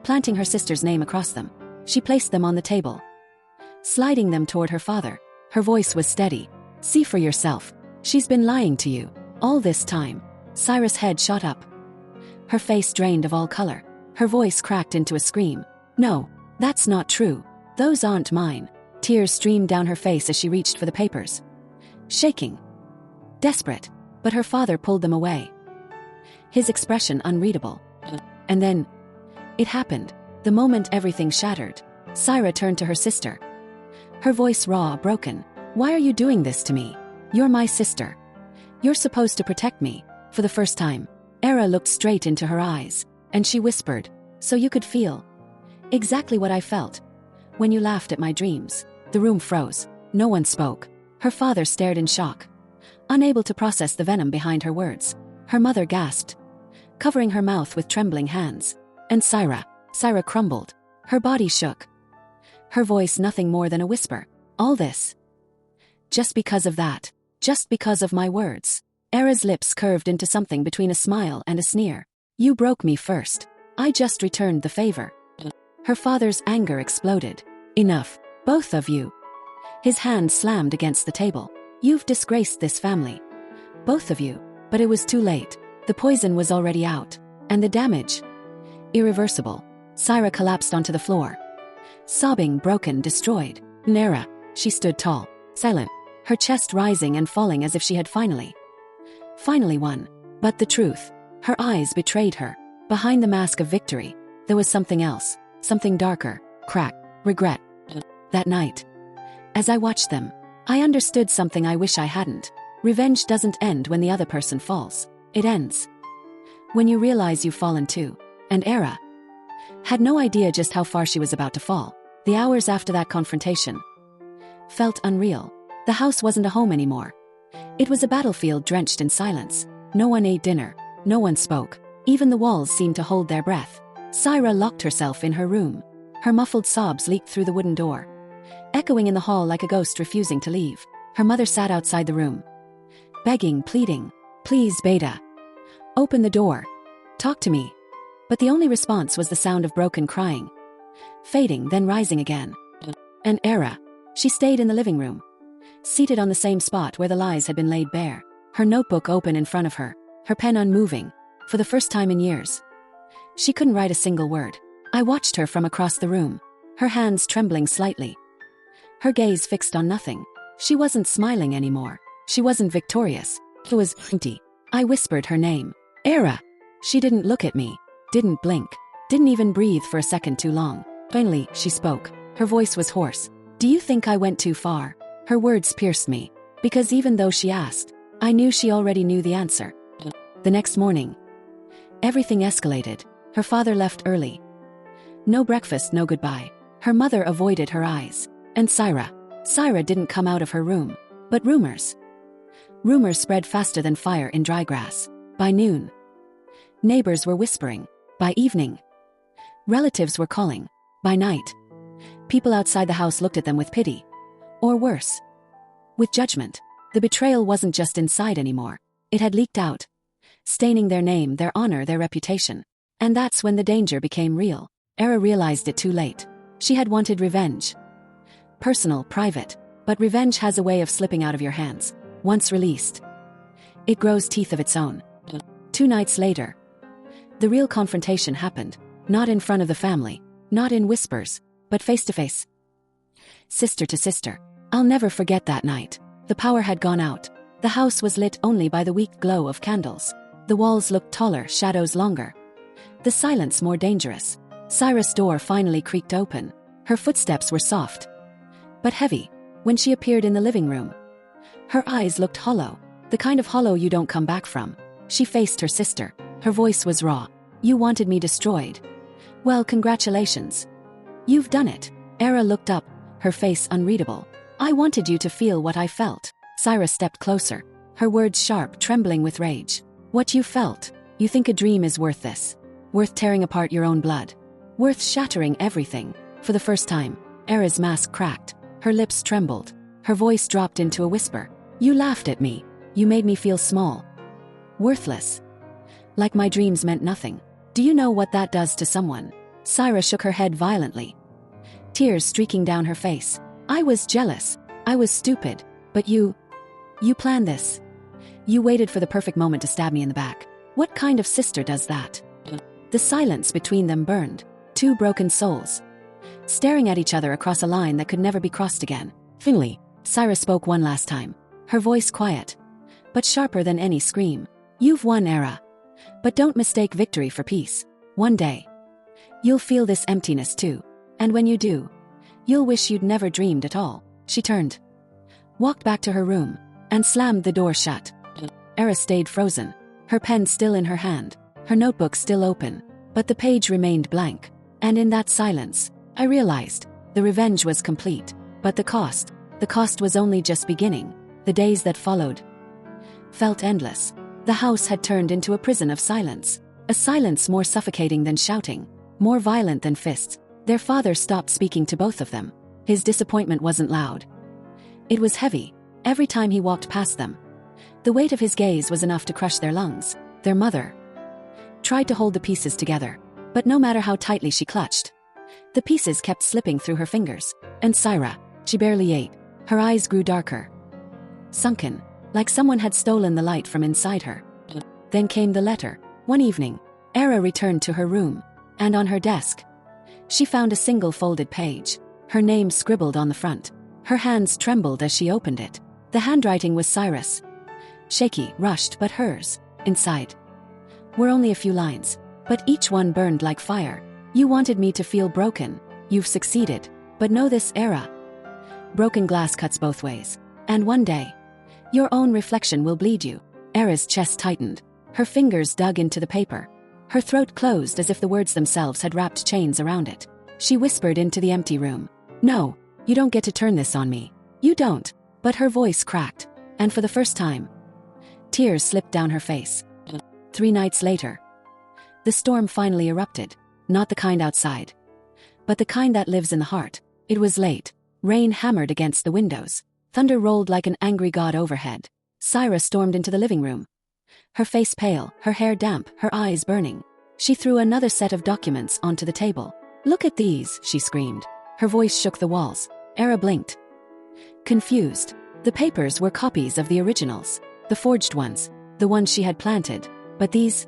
planting her sister's name across them. She placed them on the table, sliding them toward her father. Her voice was steady. "See for yourself. She's been lying to you all this time." Syra's head shot up, her face drained of all color. Her voice cracked into a scream. "No, that's not true. Those aren't mine." Tears streamed down her face as she reached for the papers, shaking, desperate. But her father pulled them away, his expression unreadable. And then, it happened. The moment everything shattered. Syra turned to her sister, her voice raw, broken. "Why are you doing this to me? You're my sister. You're supposed to protect me." For the first time, Era looked straight into her eyes, and she whispered, "So you could feel exactly what I felt when you laughed at my dreams." The room froze. No one spoke. Her father stared in shock, unable to process the venom behind her words. Her mother gasped, covering her mouth with trembling hands. And Syra crumbled. Her body shook, her voice nothing more than a whisper. "All this, just because of that. Just because of my words." Era's lips curved into something between a smile and a sneer. "You broke me first. I just returned the favor." Her father's anger exploded. "Enough, both of you." His hand slammed against the table. "You've disgraced this family, both of you." But it was too late. The poison was already out, and the damage irreversible. Syra collapsed onto the floor, sobbing, broken, destroyed. Nera. She stood tall, silent, her chest rising and falling as if she had finally won. But the truth, her eyes betrayed her. Behind the mask of victory, there was something else, something darker, crack, regret. That night, as I watched them, I understood something I wish I hadn't. Revenge doesn't end when the other person falls. It ends when you realize you've fallen too. And Era had no idea just how far she was about to fall. The hours after that confrontation felt unreal. The house wasn't a home anymore. It was a battlefield drenched in silence. No one ate dinner. No one spoke. Even the walls seemed to hold their breath. Syra locked herself in her room. Her muffled sobs leaked through the wooden door, echoing in the hall like a ghost refusing to leave. Her mother sat outside the room, begging, pleading, "Please, Beta, open the door. Talk to me." But the only response was the sound of broken crying, fading then rising again. And Era, she stayed in the living room, seated on the same spot where the lies had been laid bare, her notebook open in front of her, her pen unmoving. For the first time in years, she couldn't write a single word. I watched her from across the room, her hands trembling slightly, her gaze fixed on nothing. She wasn't smiling anymore. She wasn't victorious. It was empty. I whispered her name. Era. She didn't look at me, didn't blink, didn't even breathe for a second too long. Finally, she spoke. Her voice was hoarse. "Do you think I went too far?" Her words pierced me, because even though she asked, I knew she already knew the answer. The next morning, everything escalated. Her father left early. No breakfast, no goodbye. Her mother avoided her eyes. And Syra didn't come out of her room. But rumors spread faster than fire in dry grass. By noon, neighbors were whispering. By evening, relatives were calling. By night, people outside the house looked at them with pity. Or worse, with judgment. The betrayal wasn't just inside anymore. It had leaked out, staining their name, their honor, their reputation. And that's when the danger became real. Era realized it too late. She had wanted revenge. Personal, private. But revenge has a way of slipping out of your hands. Once released, it grows teeth of its own. 2 nights later, the real confrontation happened. Not in front of the family, not in whispers, but face to face. Sister to sister. I'll never forget that night. The power had gone out. The house was lit only by the weak glow of candles. The walls looked taller, shadows longer. The silence more dangerous. Syra's door finally creaked open. Her footsteps were soft, but heavy. When she appeared in the living room, her eyes looked hollow, the kind of hollow you don't come back from. She faced her sister. Her voice was raw. "You wanted me destroyed. Well, congratulations. You've done it." Era looked up, her face unreadable. "I wanted you to feel what I felt." Syra stepped closer, her words sharp, trembling with rage. "What you felt? You think a dream is worth this? Worth tearing apart your own blood? Worth shattering everything?" For the first time, Era's mask cracked. Her lips trembled. Her voice dropped into a whisper. "You laughed at me. You made me feel small. Worthless. Like my dreams meant nothing. Do you know what that does to someone?" Syra shook her head violently, tears streaking down her face. "I was jealous. I was stupid. But you planned this. You waited for the perfect moment to stab me in the back. What kind of sister does that?" The silence between them burned. 2 broken souls, staring at each other across a line that could never be crossed again. Finally, Syra spoke one last time, her voice quiet, but sharper than any scream. "You've won, Era. But don't mistake victory for peace. One day, you'll feel this emptiness too. And when you do, you'll wish you'd never dreamed at all." She turned, walked back to her room, and slammed the door shut. Era stayed frozen, her pen still in her hand, her notebook still open, but the page remained blank. And in that silence, I realized the revenge was complete, but the cost was only just beginning. The days that followed felt endless. The house had turned into a prison of silence, a silence more suffocating than shouting, more violent than fists. Their father stopped speaking to both of them. His disappointment wasn't loud. It was heavy. Every time he walked past them, the weight of his gaze was enough to crush their lungs. Their mother tried to hold the pieces together, but no matter how tightly she clutched, the pieces kept slipping through her fingers. And Syra, she barely ate. Her eyes grew darker, sunken, like someone had stolen the light from inside her. Then came the letter. One evening, Era returned to her room, and on her desk, she found a single folded page. her name scribbled on the front. Her hands trembled as she opened it. The handwriting was Cyrus. Shaky, rushed, but hers. Inside were only a few lines, but each one burned like fire. You wanted me to feel broken. You've succeeded. But know this, Era. Broken glass cuts both ways. And one day, your own reflection will bleed you. Era's chest tightened. Her fingers dug into the paper. Her throat closed as if the words themselves had wrapped chains around it. She whispered into the empty room. No, you don't get to turn this on me. You don't. But her voice cracked. And for the first time, tears slipped down her face. 3 nights later, the storm finally erupted. Not the kind outside, but the kind that lives in the heart. It was late. Rain hammered against the windows. Thunder rolled like an angry god overhead. Syra stormed into the living room. Her face pale, her hair damp, her eyes burning. She threw another set of documents onto the table. Look at these, she screamed. Her voice shook the walls. Era blinked. Confused. The papers were copies of the originals. The forged ones. The ones she had planted. But these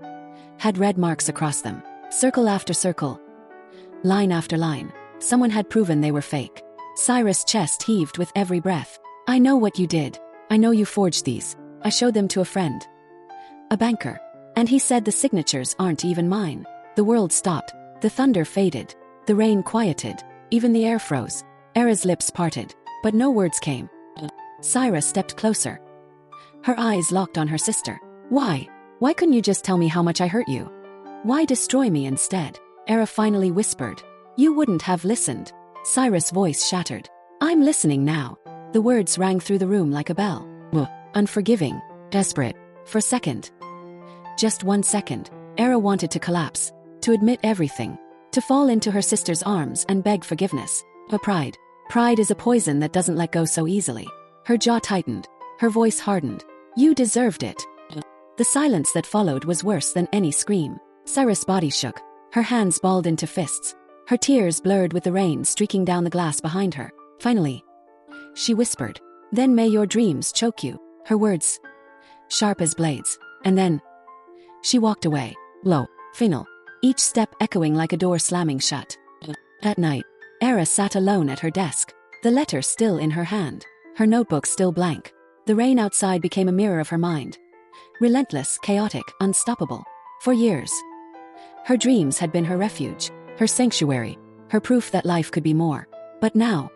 had red marks across them. Circle after circle. Line after line. Someone had proven they were fake. Cyrus' chest heaved with every breath. I know what you did. I know you forged these. I showed them to a friend. A banker. And he said the signatures aren't even mine. The world stopped. The thunder faded. The rain quieted. Even the air froze. Era's lips parted. But no words came. Syra stepped closer. Her eyes locked on her sister. Why? Why couldn't you just tell me how much I hurt you? Why destroy me instead? Era finally whispered. You wouldn't have listened. Cyrus' voice shattered. I'm listening now. The words rang through the room like a bell. Unforgiving. Desperate. For a second. Just 1 second. Era wanted to collapse. To admit everything. To fall into her sister's arms and beg forgiveness. But pride. Pride is a poison that doesn't let go so easily. Her jaw tightened. Her voice hardened. You deserved it. The silence that followed was worse than any scream. Cyrus' body shook. Her hands balled into fists. Her tears blurred with the rain streaking down the glass behind her. Finally, she whispered, Then may your dreams choke you. Her words, sharp as blades. And then, she walked away. Low, final. Each step echoing like a door slamming shut. At night, Era sat alone at her desk. The letter still in her hand. Her notebook still blank. The rain outside became a mirror of her mind. Relentless, chaotic, unstoppable. For years, her dreams had been her refuge, her sanctuary, her proof that life could be more. But now,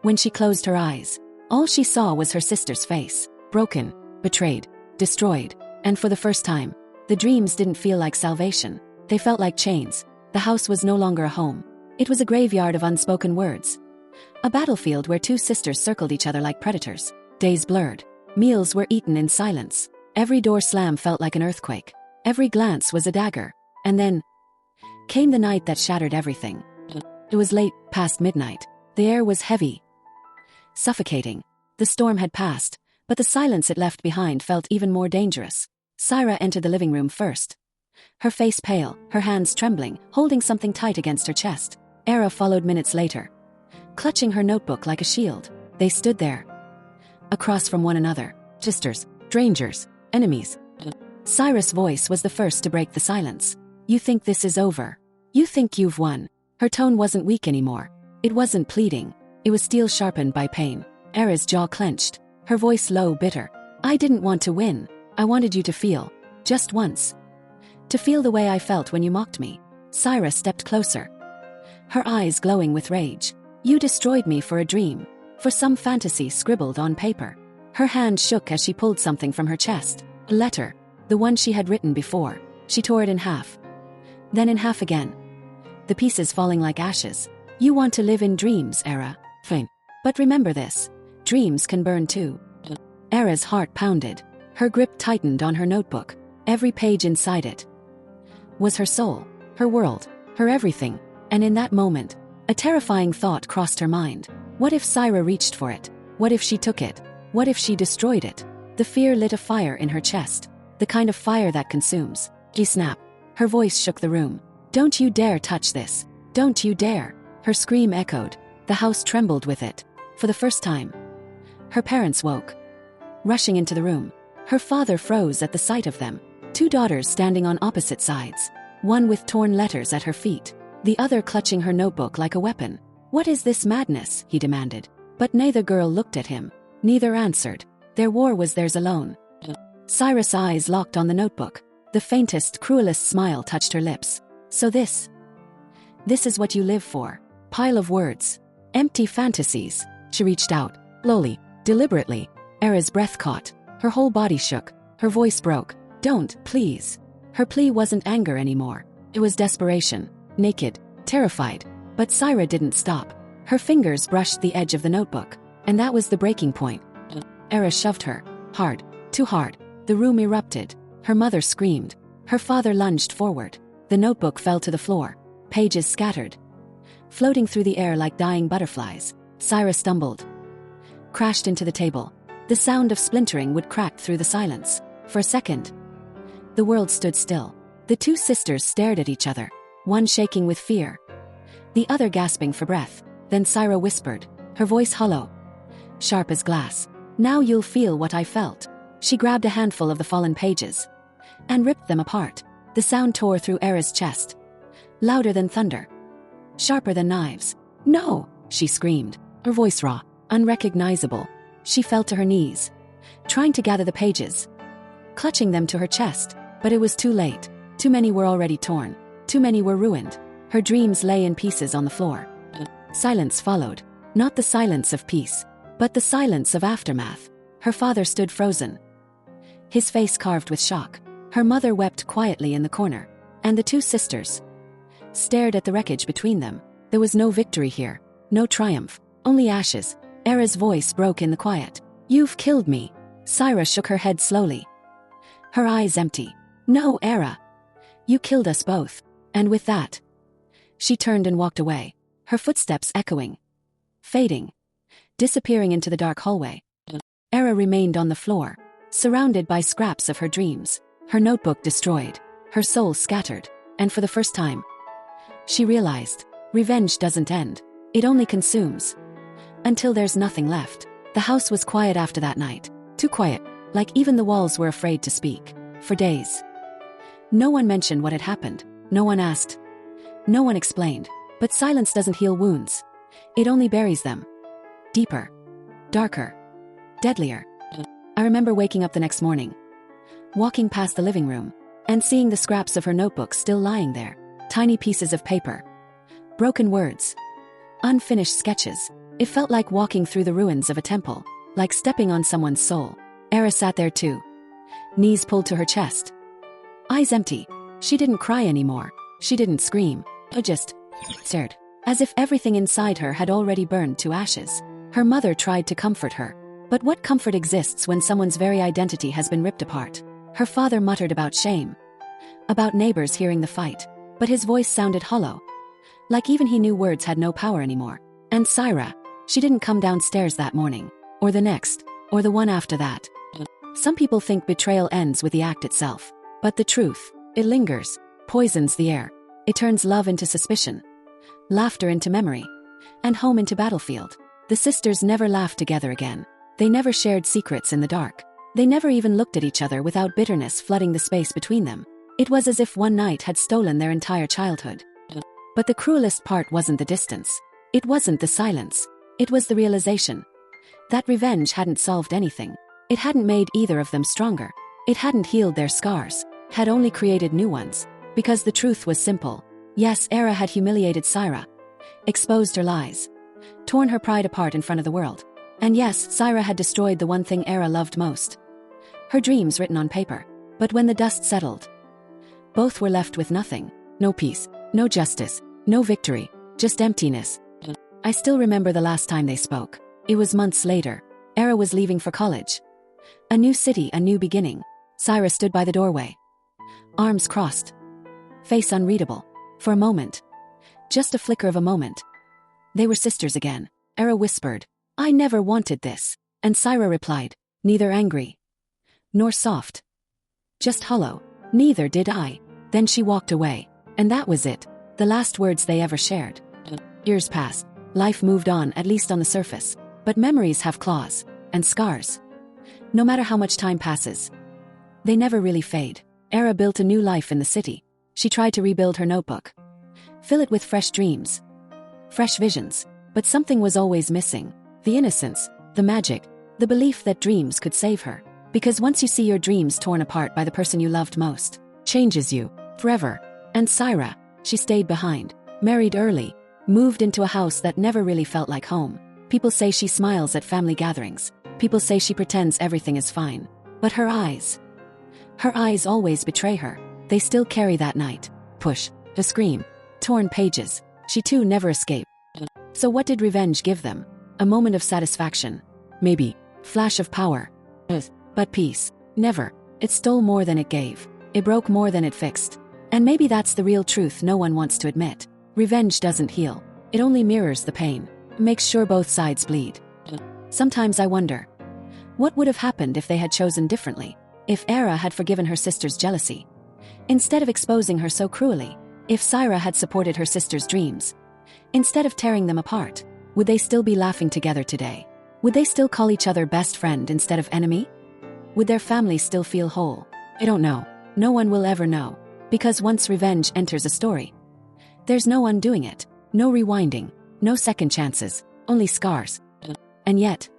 when she closed her eyes, all she saw was her sister's face. Broken, betrayed, destroyed. And for the first time, the dreams didn't feel like salvation. They felt like chains. The house was no longer a home. It was a graveyard of unspoken words. A battlefield where 2 sisters circled each other like predators. Days blurred. Meals were eaten in silence. Every door slam felt like an earthquake. Every glance was a dagger. And then came the night that shattered everything. It was late, past midnight. The air was heavy, suffocating. The storm had passed, but the silence it left behind felt even more dangerous. Syra entered the living room first. Her face pale, her hands trembling, holding something tight against her chest. Era followed minutes later, clutching her notebook like a shield. They stood there, across from one another. Sisters, strangers, enemies. Cyrus' voice was the first to break the silence. You think this is over? You think you've won? Her tone wasn't weak anymore. It wasn't pleading. It was steel sharpened by pain. Era's jaw clenched. Her voice low, bitter. I didn't want to win. I wanted you to feel. Just once. To feel the way I felt when you mocked me. Syra stepped closer. Her eyes glowing with rage. You destroyed me for a dream. For some fantasy scribbled on paper. Her hand shook as she pulled something from her chest. A letter. The one she had written before. She tore it in half. Then in half again. The pieces falling like ashes. You want to live in dreams, Era. Fine. But remember this. Dreams can burn too. Era's heart pounded. Her grip tightened on her notebook. Every page inside it was her soul, her world, her everything. And in that moment, a terrifying thought crossed her mind. What if Syra reached for it? What if she took it? What if she destroyed it? The fear lit a fire in her chest. The kind of fire that consumes. She snapped. Her voice shook the room. Don't you dare touch this. Don't you dare. Her scream echoed. The house trembled with it. For the first time, her parents woke. Rushing into the room. Her father froze at the sight of them. 2 daughters standing on opposite sides. One with torn letters at her feet. The other clutching her notebook like a weapon. "What is this madness?" he demanded. But neither girl looked at him. Neither answered. Their war was theirs alone. Cyrus' eyes locked on the notebook. The faintest, cruelest smile touched her lips. "So this is what you live for. Pile of words. Empty fantasies." She reached out, slowly, deliberately. Era's breath caught. Her whole body shook. Her voice broke. "Don't, please." Her plea wasn't anger anymore. It was desperation. Naked, terrified. But Syra didn't stop. Her fingers brushed the edge of the notebook. And that was the breaking point. Era shoved her. Hard. Too hard. The room erupted. Her mother screamed. Her father lunged forward. The notebook fell to the floor. Pages scattered. Floating through the air like dying butterflies. Syra stumbled. Crashed into the table. The sound of splintering would crack through the silence. For a second, the world stood still. The two sisters stared at each other, one shaking with fear, the other gasping for breath. Then Syra whispered, her voice hollow, sharp as glass. "Now you'll feel what I felt." She grabbed a handful of the fallen pages and ripped them apart. The sound tore through Era's chest, louder than thunder, sharper than knives. "No!" she screamed, her voice raw, unrecognizable. She fell to her knees, trying to gather the pages, clutching them to her chest. But it was too late. Too many were already torn. Too many were ruined. Her dreams lay in pieces on the floor. Silence followed. Not the silence of peace, but the silence of aftermath. Her father stood frozen, his face carved with shock. Her mother wept quietly in the corner. And the two sisters stared at the wreckage between them. There was no victory here. No triumph. Only ashes. Era's voice broke in the quiet. "You've killed me." Syra shook her head slowly, her eyes empty. "No, Era. You killed us both." And with that, she turned and walked away, her footsteps echoing, fading, disappearing into the dark hallway. Era remained on the floor, surrounded by scraps of her dreams, her notebook destroyed, her soul scattered. And for the first time, she realized, revenge doesn't end. It only consumes. Until there's nothing left. The house was quiet after that night. Too quiet, like even the walls were afraid to speak. For days, no one mentioned what had happened. No one asked. No one explained. But silence doesn't heal wounds. It only buries them. Deeper. Darker. Deadlier. I remember waking up the next morning, walking past the living room, and seeing the scraps of her notebook still lying there. Tiny pieces of paper. Broken words. Unfinished sketches. It felt like walking through the ruins of a temple, like stepping on someone's soul. Era sat there too, knees pulled to her chest, eyes empty. She didn't cry anymore. She didn't scream. She just stared, as if everything inside her had already burned to ashes. Her mother tried to comfort her. But what comfort exists when someone's very identity has been ripped apart? Her father muttered about shame, about neighbors hearing the fight. But his voice sounded hollow, like even he knew words had no power anymore. And Syra, she didn't come downstairs that morning, or the next, or the one after that. Some people think betrayal ends with the act itself. But the truth, it lingers, poisons the air. It turns love into suspicion, laughter into memory, and home into battlefield. The sisters never laughed together again. They never shared secrets in the dark. They never even looked at each other without bitterness flooding the space between them. It was as if one night had stolen their entire childhood. But the cruelest part wasn't the distance. It wasn't the silence. It was the realization that revenge hadn't solved anything. It hadn't made either of them stronger. It hadn't healed their scars, had only created new ones. Because the truth was simple. Yes, Era had humiliated Syra, exposed her lies, torn her pride apart in front of the world. And yes, Syra had destroyed the one thing Era loved most, her dreams written on paper. But when the dust settled, both were left with nothing. No peace, no justice, no victory, just emptiness. I still remember the last time they spoke. It was months later. Era was leaving for college. A new city, a new beginning. Syra stood by the doorway, arms crossed, face unreadable. For a moment, just a flicker of a moment, they were sisters again. Era whispered, "I never wanted this." And Syra replied, neither angry nor soft, just hollow. "Neither did I." Then she walked away. And that was it. The last words they ever shared. Years passed. Life moved on, at least on the surface. But memories have claws and scars. No matter how much time passes, they never really fade. Era built a new life in the city. She tried to rebuild her notebook, fill it with fresh dreams, fresh visions. But something was always missing. The innocence, the magic, the belief that dreams could save her. Because once you see your dreams torn apart by the person you loved most, changes you, forever. And Syra, she stayed behind, married early, moved into a house that never really felt like home. People say she smiles at family gatherings. People say she pretends everything is fine. But her eyes always betray her. They still carry that night. Push, a scream, torn pages. She too never escaped. So what did revenge give them? A moment of satisfaction. Maybe. Flash of power. But peace. Never. It stole more than it gave. It broke more than it fixed. And maybe that's the real truth no one wants to admit. Revenge doesn't heal. It only mirrors the pain. Makes sure both sides bleed. Sometimes I wonder, what would have happened if they had chosen differently? If Era had forgiven her sister's jealousy, instead of exposing her so cruelly? If Syra had supported her sister's dreams, instead of tearing them apart? Would they still be laughing together today? Would they still call each other best friend instead of enemy? Would their family still feel whole? I don't know. No one will ever know. Because once revenge enters a story, there's no undoing it. No rewinding. No second chances. Only scars. And yet,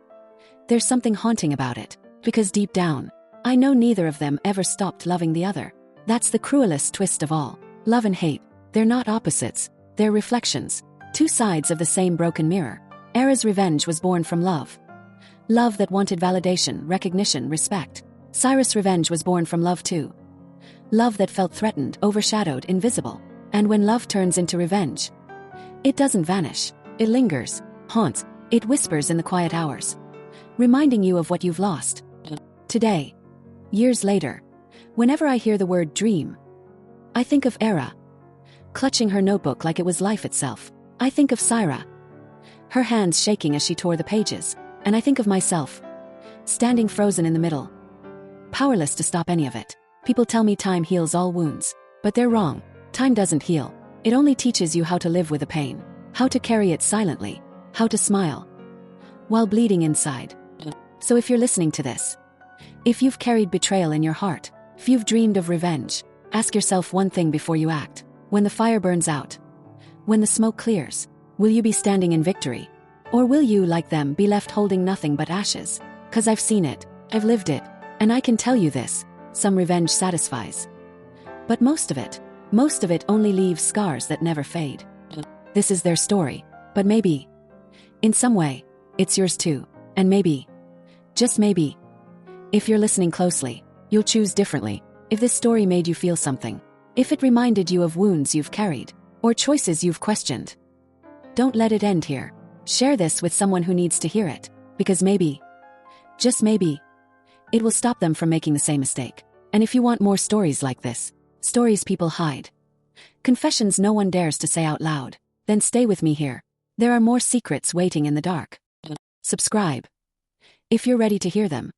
there's something haunting about it. Because deep down, I know neither of them ever stopped loving the other. That's the cruelest twist of all. Love and hate, they're not opposites. They're reflections. Two sides of the same broken mirror. Era's revenge was born from love. Love that wanted validation, recognition, respect. Syra's revenge was born from love too. Love that felt threatened, overshadowed, invisible. And when love turns into revenge, it doesn't vanish. It lingers, haunts, it whispers in the quiet hours, reminding you of what you've lost. Today, years later, whenever I hear the word dream, I think of Era, clutching her notebook like it was life itself. I think of Syra, her hands shaking as she tore the pages. And I think of myself, standing frozen in the middle, powerless to stop any of it. People tell me time heals all wounds, but they're wrong. Time doesn't heal. It only teaches you how to live with the pain, how to carry it silently, how to smile while bleeding inside. So if you're listening to this, if you've carried betrayal in your heart, if you've dreamed of revenge, ask yourself one thing before you act. When the fire burns out, when the smoke clears, will you be standing in victory? Or will you, like them, be left holding nothing but ashes? 'Cause I've seen it, I've lived it, and I can tell you this, some revenge satisfies. But most of it only leaves scars that never fade. This is their story, but maybe, in some way, it's yours too. And maybe, just maybe, if you're listening closely, you'll choose differently. If this story made you feel something, if it reminded you of wounds you've carried, or choices you've questioned, don't let it end here. Share this with someone who needs to hear it, because maybe, just maybe, it will stop them from making the same mistake. And if you want more stories like this, stories people hide, confessions no one dares to say out loud, then stay with me here. There are more secrets waiting in the dark. Subscribe if you're ready to hear them.